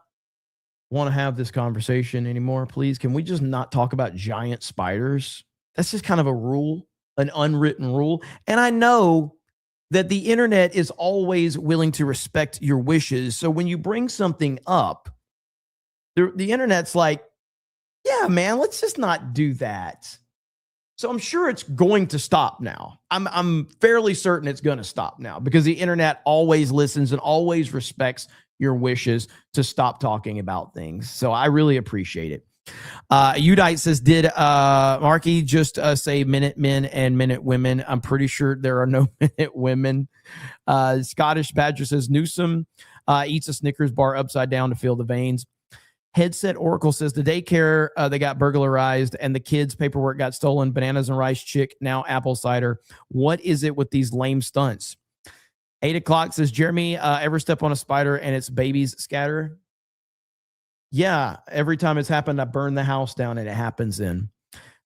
want to have this conversation anymore. Please, can we just not talk about giant spiders? That's just kind of a rule, an unwritten rule. And I know that the internet is always willing to respect your wishes. So when you bring something up, the internet's like, yeah, man, let's just not do that. So I'm sure it's going to stop now. I'm fairly certain it's going to stop now because the internet always listens and always respects your wishes to stop talking about things. So I really appreciate it. Udite says, did Markey just say minute men and minute women? I'm pretty sure there are no minute women. Scottish Badger says, Newsom eats a Snickers bar upside down to feel the veins. Headset Oracle says the daycare they got burglarized and the kids' paperwork got stolen. Bananas and rice chick, now apple cider. What is it with these lame stunts? 8 o'clock says, Jeremy, ever step on a spider and its babies scatter? Yeah, every time it's happened, I burn the house down and it happens in.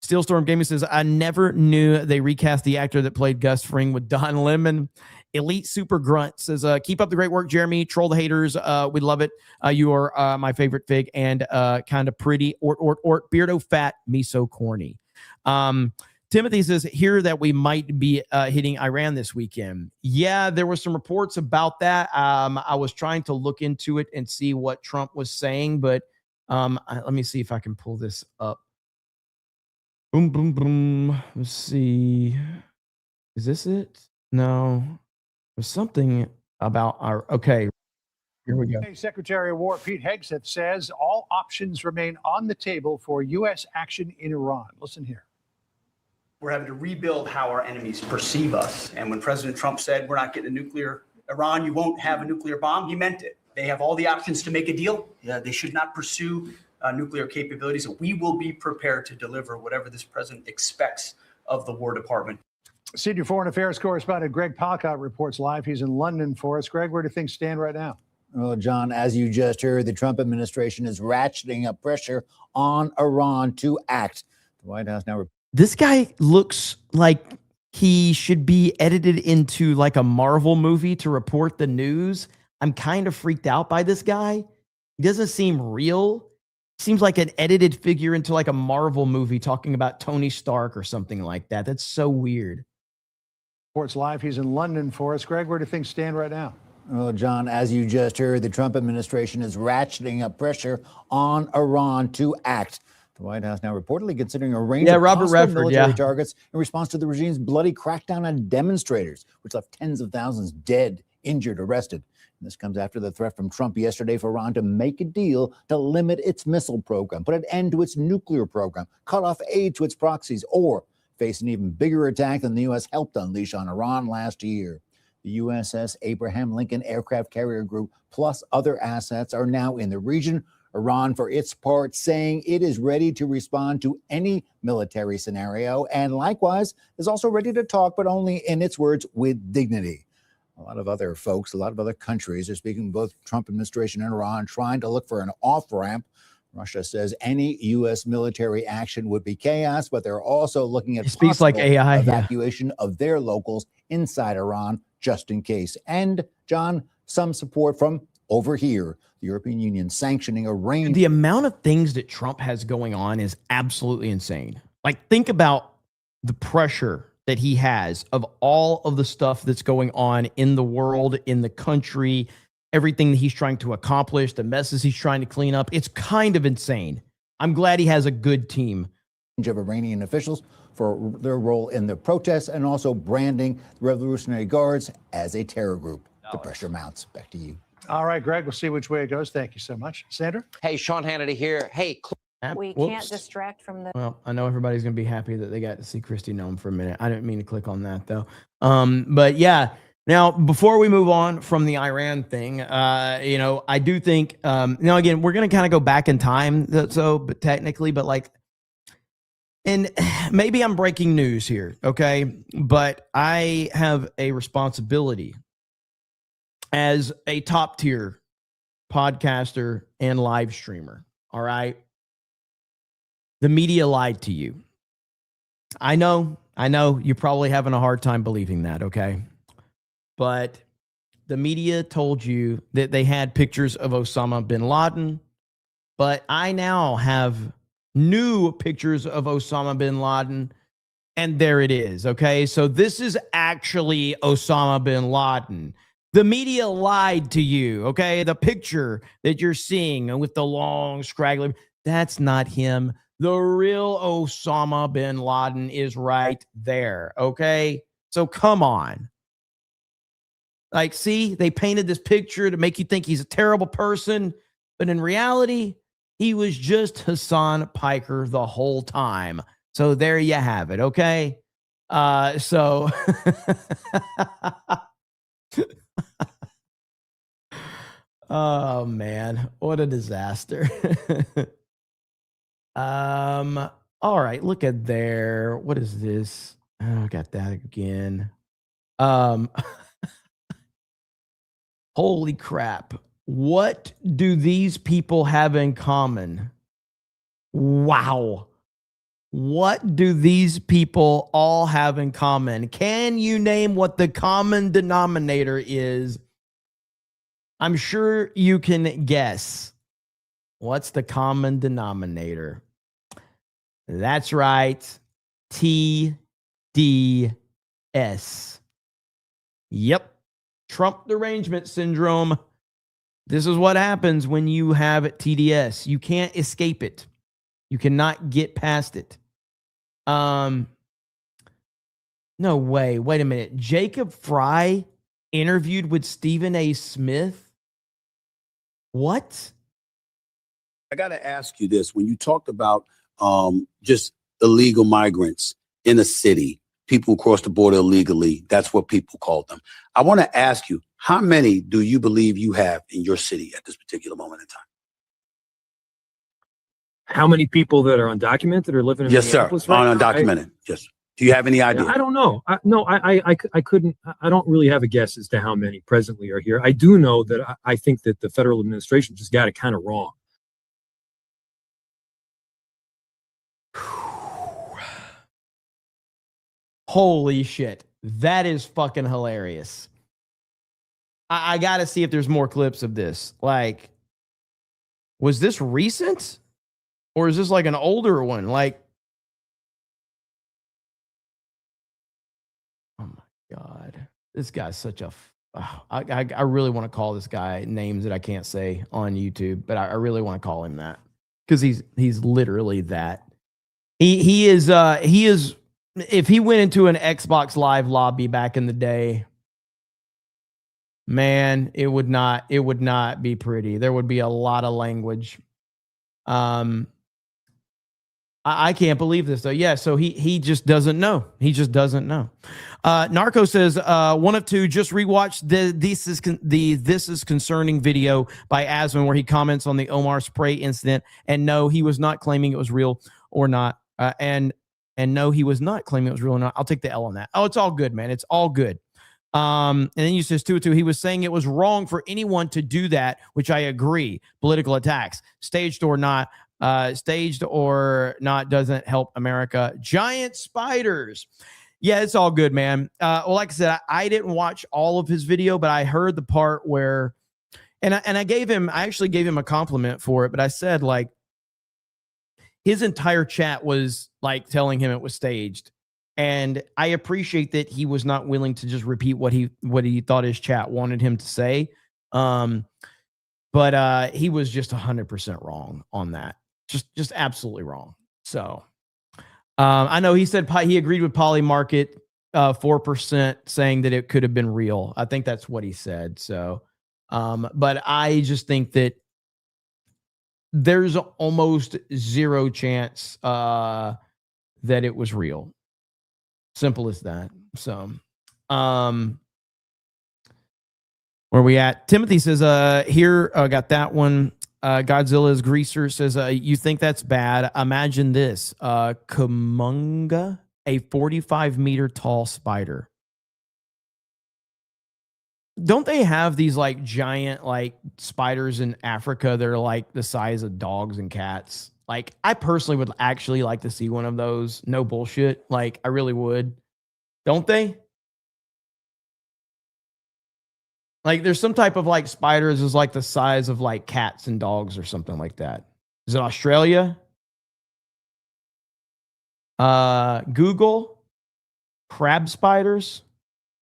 Steelstorm Gaming says, I never knew they recast the actor that played Gus Fring with Don Lemon. Elite Super Grunt says, keep up the great work, Jeremy. Troll the haters. We love it. You are my favorite fig and kind of pretty. Or Beardo fat, me so corny. Timothy says here that we might be hitting Iran this weekend. Yeah, there were some reports about that. I was trying to look into it and see what Trump was saying, but let me see if I can pull this up. Boom, boom, boom. Let's see. Is this it? No. There's something about our, okay, here we go. Secretary of War Pete Hegseth says all options remain on the table for U.S. action in Iran. Listen here. We're having to rebuild how our enemies perceive us. And when President Trump said, we're not getting a nuclear Iran, you won't have a nuclear bomb, he meant it. They have all the options to make a deal. They should not pursue nuclear capabilities. We will be prepared to deliver whatever this president expects of the War Department. Senior Foreign Affairs correspondent Greg Palcott reports live. He's in London for us. Greg, where do things stand right now? Well, John, as you just heard, the Trump administration is ratcheting up pressure on Iran to act. The White House now. This guy looks like he should be edited into like a Marvel movie to report the news. I'm kind of freaked out by this guy. He doesn't seem real. Seems like an edited figure into like a Marvel movie talking about Tony Stark or something like that. That's so weird. Reports live. He's in London for us. Greg, where do things stand right now? Well, John, as you just heard, the Trump administration is ratcheting up pressure on Iran to act. The White House now reportedly considering a range of possible military targets in response to the regime's bloody crackdown on demonstrators, which left tens of thousands dead, injured, arrested. And this comes after the threat from Trump yesterday for Iran to make a deal to limit its missile program, put an end to its nuclear program, cut off aid to its proxies, or face an even bigger attack than the U.S. helped unleash on Iran last year. The USS Abraham Lincoln Aircraft Carrier Group, plus other assets, are now in the region. Iran, for its part, saying it is ready to respond to any military scenario, and likewise is also ready to talk, but only, in its words, with dignity. A lot of other folks, a lot of other countries are speaking, both Trump administration and Iran, trying to look for an off-ramp. Russia says any U.S. military action would be chaos, but they're also looking at speaks like AI, evacuation of their locals inside Iran, just in case. And, John, some support from over here, the European Union sanctioning a range. The amount of things that Trump has going on is absolutely insane. Like, think about the pressure that he has of all of the stuff that's going on in the world, in the country, everything that he's trying to accomplish, the messes he's trying to clean up. It's kind of insane. I'm glad he has a good team. Of Iranian officials for their role in the protests and also branding the Revolutionary Guards as a terror group. The pressure mounts. Back to you. All right, Greg, we'll see which way it goes. Thank you so much. Sandra? Hey, Sean Hannity here. Hey, we can't distract from the. Well, I know everybody's going to be happy that they got to see Kristi Noem for a minute. I didn't mean to click on that, though. But yeah, now, before we move on from the Iran thing, I do think, again, we're going to kind of go back in time, but technically, but like, and maybe I'm breaking news here, okay? But I have a responsibility as a top tier podcaster and live streamer, all right? The media lied to you. I know you're probably having a hard time believing that, okay? But the media told you that they had pictures of Osama bin Laden, but I now have new pictures of Osama bin Laden, and there it is, okay? So this is actually Osama bin Laden. The media lied to you, okay? The picture that you're seeing with the long, scraggly, that's not him. The real Osama bin Laden is right there, okay? So come on. Like, see, they painted this picture to make you think he's a terrible person, but in reality, he was just Hassan Piker the whole time. So there you have it, okay? So oh man, what a disaster. All right, look at there. What is this? Oh, I got that again. Holy crap. What do these people have in common? Wow. What do these people all have in common? Can you name what the common denominator is? I'm sure you can guess. What's the common denominator? That's right. TDS. Yep. Trump derangement syndrome. This is what happens when you have TDS. You can't escape it. You cannot get past it. No way. Wait a minute. Jacob Fry interviewed with Stephen A. Smith. What? I got to ask you this. When you talked about just illegal migrants in a city, people who cross the border illegally, that's what people call them. I want to ask you, how many do you believe you have in your city at this particular moment in time? How many people that are undocumented or living in Minneapolis sir, right now? undocumented. Yes. Do you have any idea? I don't know. I couldn't. I don't really have a guess as to how many presently are here. I do know that I think that the federal administration just got it kind of wrong. Holy shit. That is fucking hilarious. I got to see if there's more clips of this. Like, was this recent? Or is this like an older one? Like, oh my God. This guy's such a... I really want to call this guy names that I can't say on YouTube, but I really want to call him that. Because he's literally that. He is... If he went into an Xbox Live lobby back in the day, man, it would not be pretty. There would be a lot of language. I can't believe this though. Yeah, so he just doesn't know. He just doesn't know. Narco says one of two. Just rewatched This Is Concerning video by Asman where he comments on the Omar spray incident, and no, he was not claiming it was real or not. And no, he was not claiming it was real or not. I'll take the L on that. Oh, it's all good, man. It's all good. And then you says 2-2. He was saying it was wrong for anyone to do that, which I agree. Political attacks, staged or not, doesn't help America. Giant spiders. Yeah, it's all good, man. Well, like I said, I didn't watch all of his video, but I heard the part where, and I actually gave him a compliment for it, but I said like, his entire chat was like telling him it was staged. And I appreciate that he was not willing to just repeat what he thought his chat wanted him to say. But he was just 100% wrong on that. Just absolutely wrong. So I know he said he agreed with Poly Market 4% saying that it could have been real. I think that's what he said. So, but I just think that there's almost zero chance that it was real. Simple as that. So, where we at? Timothy says, here, got that one. Godzilla's Greaser says, you think that's bad? Imagine this. Kumunga, a 45-meter tall spider. Don't they have these like giant like spiders in Africa that are like the size of dogs and cats? Like, I personally would actually like to see one of those. No bullshit. Like, I really would. Don't they? Like, there's some type of like spiders is like the size of like cats and dogs or something like that. Is it Australia? Google crab spiders,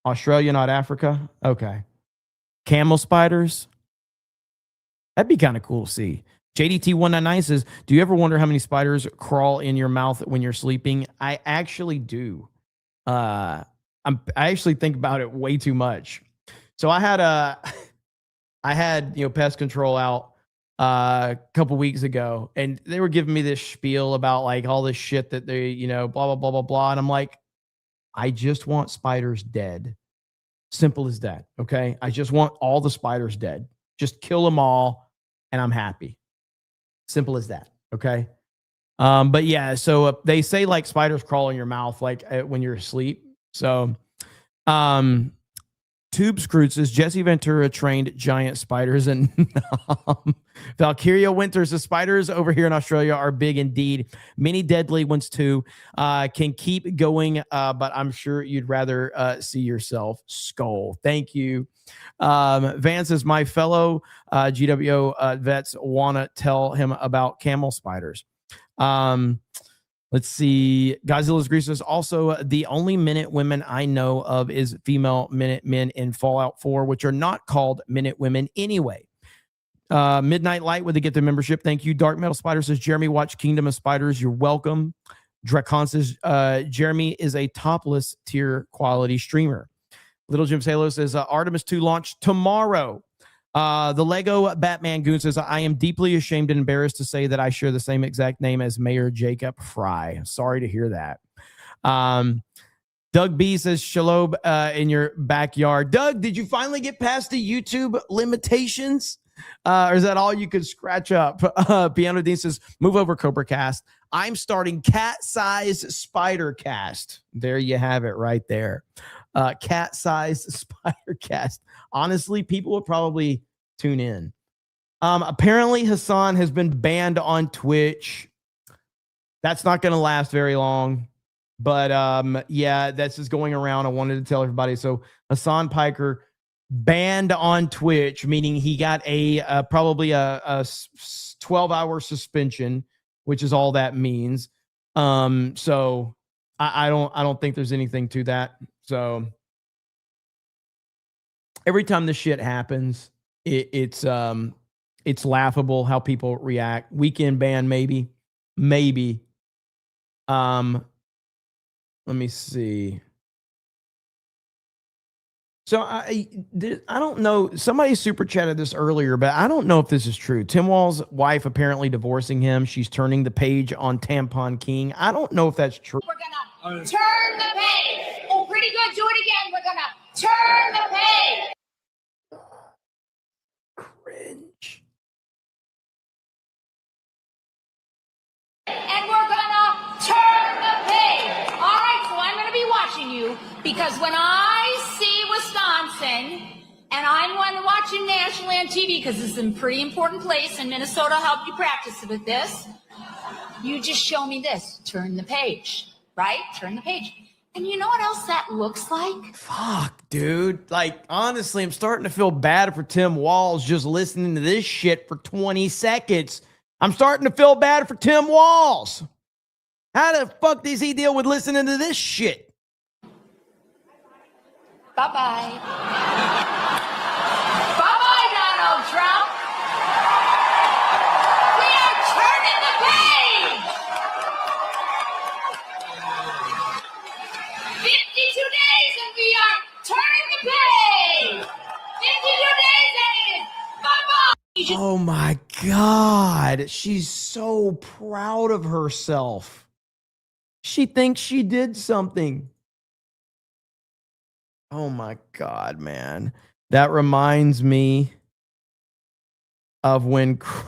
Australia, not Africa. Okay. Camel spiders. That'd be kind of cool to see. JDT199 says, do you ever wonder how many spiders crawl in your mouth when you're sleeping? I actually do. I actually think about it way too much. So I had pest control out a couple weeks ago, and they were giving me this spiel about like all this shit that they, blah, blah, blah, blah, blah. And I'm like, I just want spiders dead. Simple as that. Okay. I just want all the spiders dead. Just kill them all and I'm happy. Simple as that. Okay. But yeah, so they say like spiders crawl in your mouth, like when you're asleep. So, Tube Scrooge says Jesse Ventura trained giant spiders, and Valkyria Winters, the spiders over here in Australia are big indeed. Many deadly ones too. Can keep going, but I'm sure you'd rather see yourself skull. Thank you. Van says my fellow GWO vets want to tell him about camel spiders. Let's see. Godzilla's Grease says also the only Minute Women I know of is female Minute Men in Fallout 4, which are not called Minute Women anyway. Midnight Light with the get the membership. Thank you. Dark Metal Spider says Jeremy, watch Kingdom of Spiders. You're welcome. Drakon says Jeremy is a topless tier quality streamer. Little Jim Salo says Artemis 2 launch tomorrow. The Lego Batman Goon says, I am deeply ashamed and embarrassed to say that I share the same exact name as Mayor Jacob Fry. Sorry to hear that. Doug B says, Shalom in your backyard. Doug, did you finally get past the YouTube limitations? Or is that all you could scratch up? Piano Dean says, move over, Cobra Cast. I'm starting cat size spider cast. There you have it right there. Cat size spider cast. Honestly, people would probably tune in. Apparently, Hassan has been banned on Twitch. That's not going to last very long. But yeah, that's just going around. I wanted to tell everybody. So Hassan Piker banned on Twitch, meaning he got a probably a 12-hour suspension, which is all that means. So I don't think there's anything to that. So every time this shit happens, it's laughable how people react. Weekend ban, maybe. Let me see. So I don't know. Somebody super chatted this earlier, but I don't know if this is true. Tim Wall's wife apparently divorcing him. She's turning the page on Tampon King. I don't know if that's true. We're gonna turn the page. Oh, pretty good. Do it again. We're gonna turn the page. Cringe. And we're gonna turn the page. All right, so I'm gonna be watching you because when I see Wisconsin, and I'm going to watch you nationally on TV because this is a pretty important place, and Minnesota helped you practice with this. You just show me this. Turn the page, right? Turn the page. And you know what else that looks like? Fuck, dude. Like, honestly, I'm starting to feel bad for Tim Walls just listening to this shit for 20 seconds. I'm starting to feel bad for Tim Walls. How the fuck does he deal with listening to this shit? Bye-bye. Bye-bye, Donald Trump. We are turning the page. 52 days and we are turning the page. 52 days and it is bye-bye. Oh my God. She's so proud of herself. She thinks she did something. Oh my God, man. That reminds me of when Chris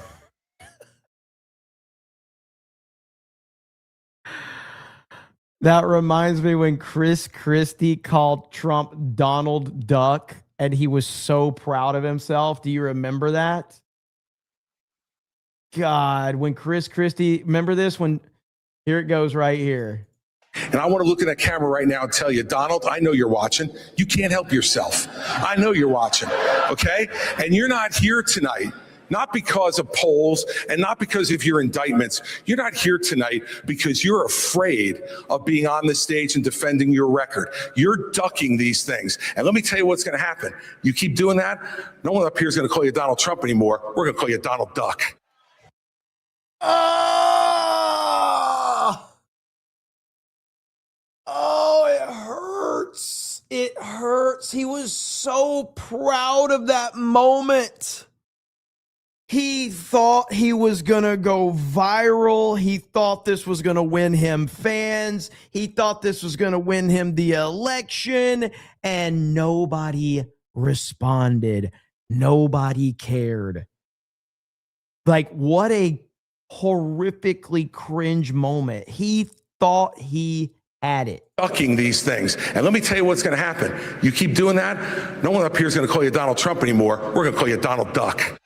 Christie called Trump Donald Duck and he was so proud of himself. Do you remember that? God. When Chris Christie, remember this? Here it goes right here. And I want to look at that camera right now and tell you, Donald, I know you're watching. You can't help yourself. I know you're watching, okay? And you're not here tonight, not because of polls and not because of your indictments. You're not here tonight because you're afraid of being on the stage and defending your record. You're ducking these things. And let me tell you what's going to happen. You keep doing that, no one up here is going to call you Donald Trump anymore. We're going to call you Donald Duck. Oh, it hurts. It hurts. He was so proud of that moment. He thought he was going to go viral. He thought this was going to win him fans. He thought this was going to win him the election. And nobody responded. Nobody cared. Like, what a horrifically cringe moment. He thought he had it. Ducking these things. And let me tell you what's going to happen. You keep doing that, no one up here is going to call you Donald Trump anymore. We're going to call you Donald Duck.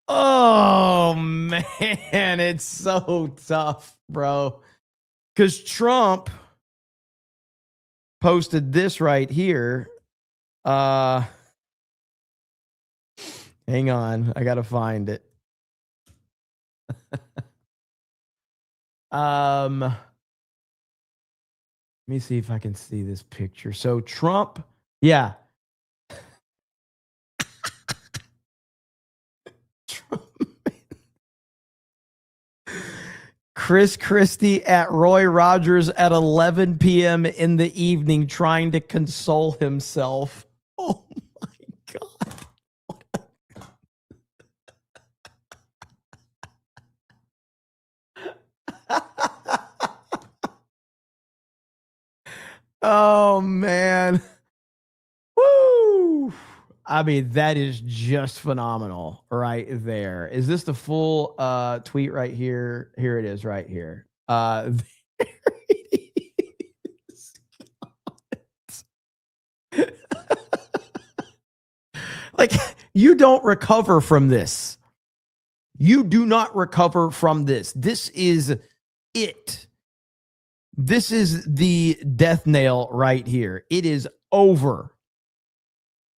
Oh, man, it's so tough, bro. Because Trump posted this right here. Hang on, I got to find it. Let me see if I can see this picture. So Trump, yeah. Chris Christie at Roy Rogers at 11 p.m. in the evening trying to console himself. Oh my God. Oh, man. Woo! I mean, that is just phenomenal right there. Is this the full tweet right here? Here it is right here. There it is. Like, you don't recover from this. You do not recover from this. This is it. This is the death nail right here. It is over.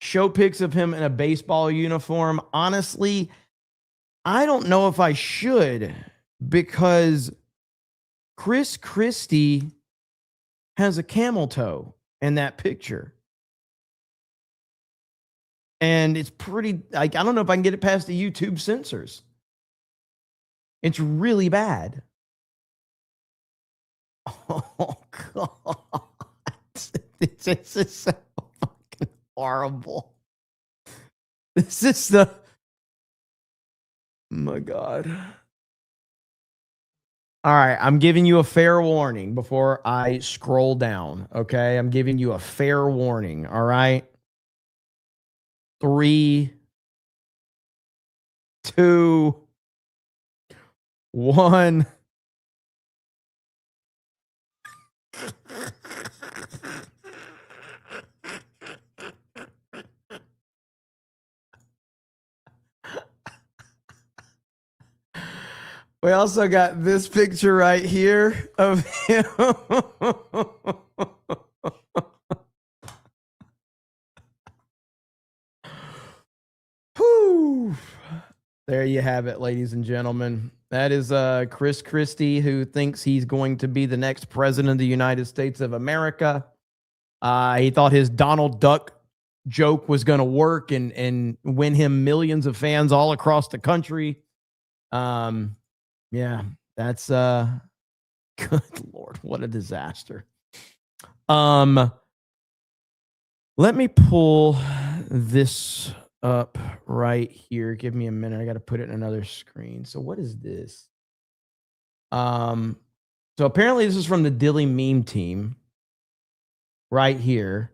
Show pics of him in a baseball uniform. Honestly, I don't know if I should, because Chris Christie has a camel toe in that picture. And it's pretty, like, I don't know if I can get it past the YouTube censors. It's really bad. Oh, God. This is so fucking horrible. This is the... Oh, my God. All right, I'm giving you a fair warning before I scroll down, okay? I'm giving you a fair warning, all right? 3, 2, 1. We also got this picture right here of him. Whew. There you have it, ladies and gentlemen. That is Chris Christie, who thinks he's going to be the next president of the United States of America. He thought his Donald Duck joke was going to work and win him millions of fans all across the country. Yeah, that's good Lord, what a disaster. Let me pull this up right here. Give me a minute. I got to put it in another screen. So what is this? So apparently this is from the Dilly meme team right here.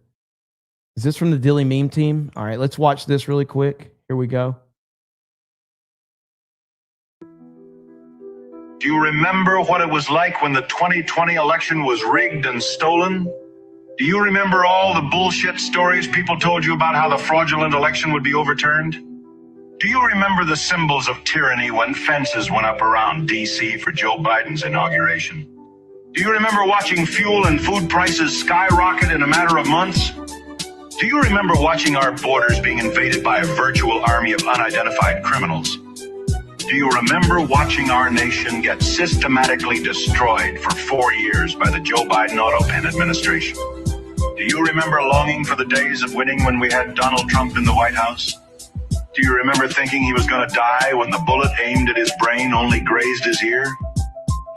Is this from the Dilly meme team? All right, let's watch this really quick. Here we go. Do you remember what it was like when the 2020 election was rigged and stolen? Do you remember all the bullshit stories people told you about how the fraudulent election would be overturned? Do you remember the symbols of tyranny when fences went up around D.C. for Joe Biden's inauguration? Do you remember watching fuel and food prices skyrocket in a matter of months? Do you remember watching our borders being invaded by a virtual army of unidentified criminals? Do you remember watching our nation get systematically destroyed for 4 years by the Joe Biden auto pen administration? Do you remember longing for the days of winning when we had Donald Trump in the White House? Do you remember thinking he was going to die when the bullet aimed at his brain only grazed his ear?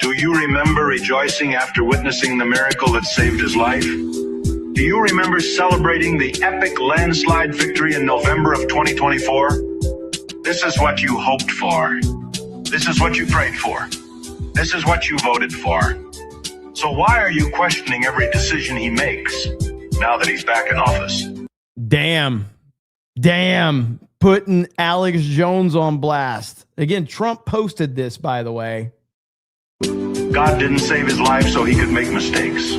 Do you remember rejoicing after witnessing the miracle that saved his life? Do you remember celebrating the epic landslide victory in November of 2024? This is what you hoped for. This is what you prayed for. This is what you voted for. So why are you questioning every decision he makes now that he's back in office? Damn. Putting Alex Jones on blast. Again, Trump posted this, by the way. God didn't save his life so he could make mistakes.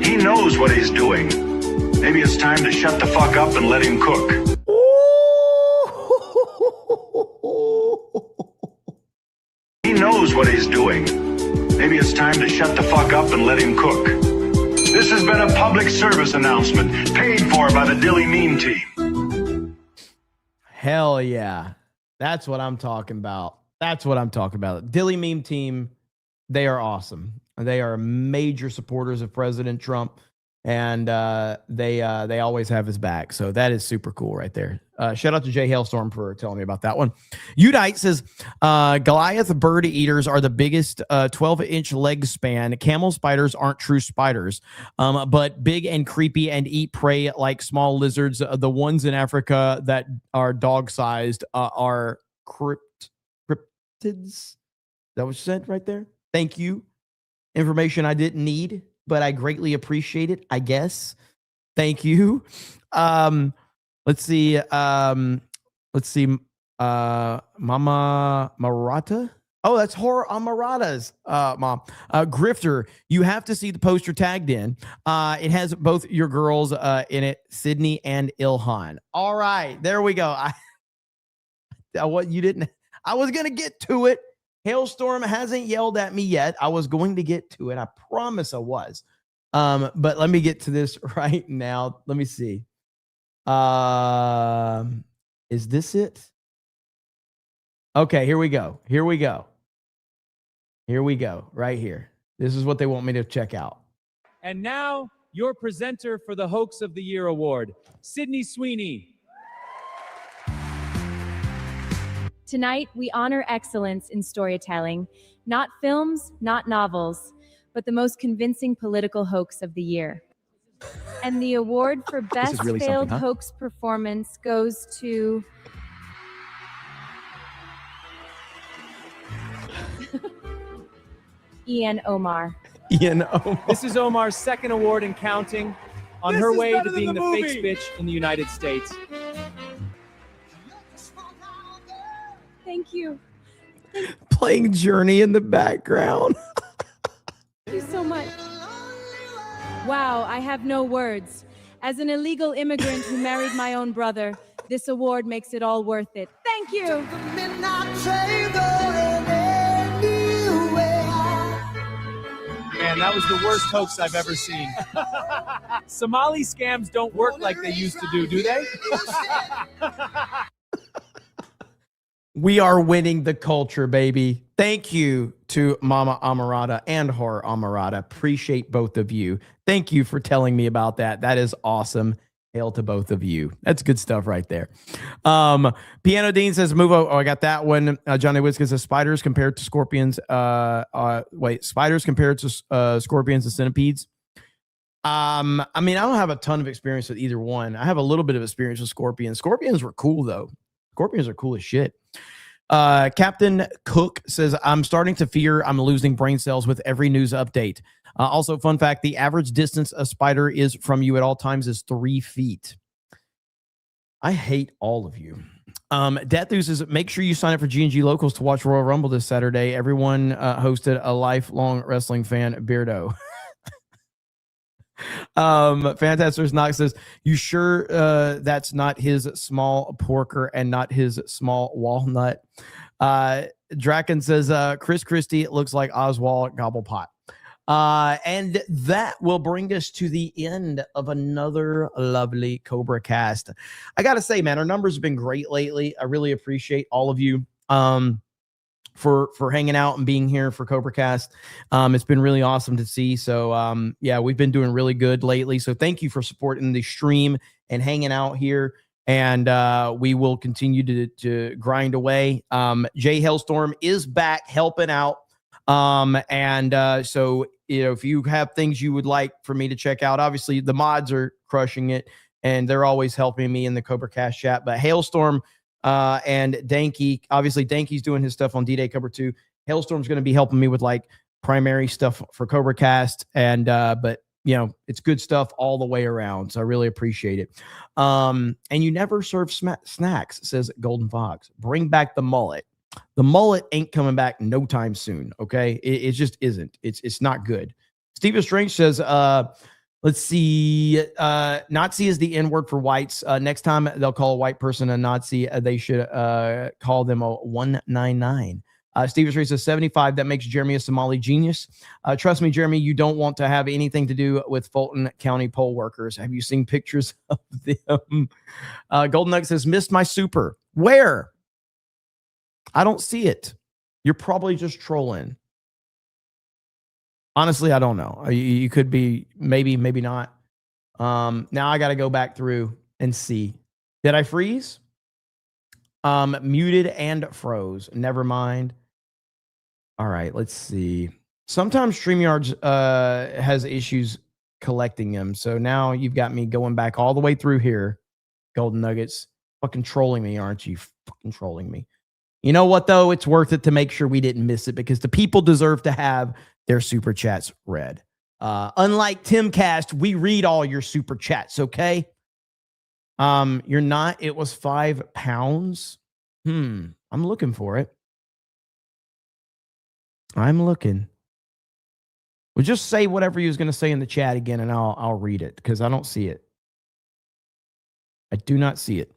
He knows what he's doing. Maybe it's time to shut the fuck up and let him cook. He knows what he's doing. Maybe it's time to shut the fuck up and let him cook. This has been a public service announcement paid for by the Dilly Meme team. Hell yeah. That's what I'm talking about. Dilly Meme team, they are awesome. They are major supporters of President Trump, and they always have his back. So that is super cool right there. Shout out to Jay Hailstorm for telling me about that one. Udite says, Goliath bird eaters are the biggest 12-inch leg span. Camel spiders aren't true spiders, but big and creepy and eat prey like small lizards. The ones in Africa that are dog-sized are cryptids. Is that what you said right there? Thank you. Information I didn't need, but I greatly appreciate it, I guess. Thank you. Let's see. Mama Marata. Oh, that's Horror on Marata's mom. Grifter, you have to see the poster tagged in. It has both your girls in it, Sydney and Ilhan. All right, there we go. I was gonna get to it. Hailstorm hasn't yelled at me yet. I was going to get to it. I promise I was. But let me get to this right now. Let me see. Is this it? Okay, here we go. Right here. This is what they want me to check out. And now, your presenter for the Hoax of the Year award, Sydney Sweeney. Tonight, we honor excellence in storytelling, not films, not novels, but the most convincing political hoax of the year. And the award for Best really Failed huh? Hoax Performance goes to... Ian Omar. This is Omar's second award and counting, on her way to being the fake bitch in the United States. Thank you. Playing Journey in the background. Thank you so much. Wow, I have no words. As an illegal immigrant who married my own brother, this award makes it all worth it. Thank you. Man, that was the worst hoax I've ever seen. Somali scams don't work like they used to do they? We are winning the culture, baby. Thank you to Mama Amarada and Horror Amarada. Appreciate both of you. Thank you for telling me about that. That is awesome. Hail to both of you. That's good stuff right there. Piano Dean says, move over. Oh, I got that one. Johnny Whiskey says, spiders compared to scorpions. Spiders compared to scorpions and centipedes. I mean, I don't have a ton of experience with either one. I have a little bit of experience with scorpions. Scorpions were cool, though. Scorpions are cool as shit. Captain Cook says, I'm starting to fear I'm losing brain cells with every news update. Also, fun fact, the average distance a spider is from you at all times is 3 feet. I hate all of you. Deathu says, make sure you sign up for G&G Locals to watch Royal Rumble this Saturday. Everyone hosted a lifelong wrestling fan, Beardo. Fantastic Knox says, you sure that's not his small porker and not his small walnut? Draken says, Chris Christie, it looks like Oswald Gobblepot. And that will bring us to the end of another lovely Cobra Cast. I got to say, man, our numbers have been great lately. I really appreciate all of you for hanging out and being here for Cobra Cast. It's been really awesome to see. So, yeah, we've been doing really good lately. So thank you for supporting the stream and hanging out here. And we will continue to grind away. Jay Hailstorm is back helping out. So, you know, if you have things you would like for me to check out, obviously the mods are crushing it and they're always helping me in the Cobra Cast chat. But Hailstorm and Danky, obviously Danky's doing his stuff on D-Day Cobra 2. Hailstorm's going to be helping me with like primary stuff for Cobra Cast. And, but you know, it's good stuff all the way around. So I really appreciate it. And you never serve snacks, says Golden Fox. Bring back the mullet. The mullet ain't coming back no time soon. Okay. It just isn't. It's not good. Steven Strange says, let's see. Nazi is the N word for whites. Next time they'll call a white person a Nazi, they should call them a 199. Steven Strange says 75. That makes Jeremy a Somali genius. Trust me, Jeremy, you don't want to have anything to do with Fulton County poll workers. Have you seen pictures of them? Golden Nugget says, missed my super. Where? I don't see it. You're probably just trolling. Honestly, I don't know. You could be, maybe not. Now I got to go back through and see. Did I freeze? Muted and froze. Never mind. All right, let's see. Sometimes StreamYards has issues collecting them. So now you've got me going back all the way through here. Golden Nuggets. Fucking trolling me, aren't you? Fucking trolling me. You know what, though? It's worth it to make sure we didn't miss it because the people deserve to have their super chats read. Unlike Timcast, we read all your super chats, okay? You're not. It was £5. I'm looking for it. I'm looking. Well, just say whatever you was going to say in the chat again, and I'll read it because I don't see it. I do not see it.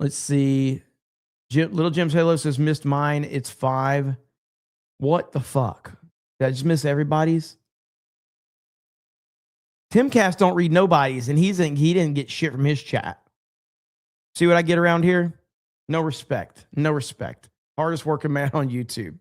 Let's see. Little Jim's Halo says, missed mine. It's 5. What the fuck? Did I just miss everybody's? Timcast don't read nobody's, and he didn't get shit from his chat. See what I get around here? No respect. No respect. Hardest working man on YouTube.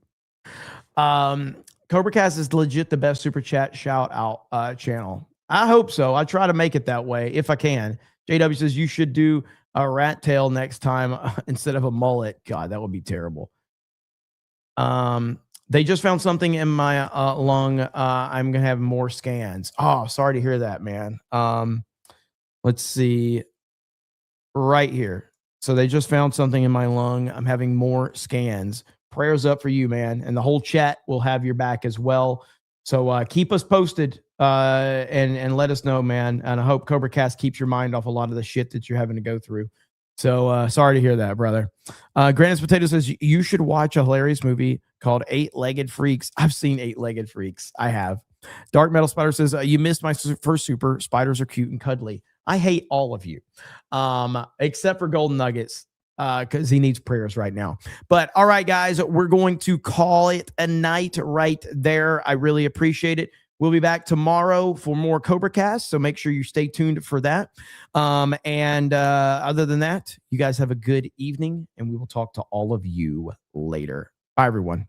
CobraCast is legit the best super chat shout out channel. I hope so. I try to make it that way if I can. JW says you should do a rat tail next time instead of a mullet. God, that would be terrible. They just found something in my lung. I'm going to have more scans. Oh, sorry to hear that, man. Let's see. Right here. So they just found something in my lung. I'm having more scans. Prayers up for you, man. And the whole chat will have your back as well. So keep us posted and let us know, man. And I hope Cobra Cast keeps your mind off a lot of the shit that you're having to go through. So sorry to hear that, brother. Grannis Potato says you should watch a hilarious movie called 8-Legged Freaks. I've seen 8-Legged Freaks. I have. Dark Metal Spider says you missed my first super. Spiders are cute and cuddly. I hate all of you, except for Golden Nuggets, because he needs prayers right now. But all right, guys, we're going to call it a night right there. I really appreciate it. We'll be back tomorrow for more Cobra Cast, so make sure you stay tuned for that. Other than that, you guys have a good evening, and we will talk to all of you later. Bye, everyone.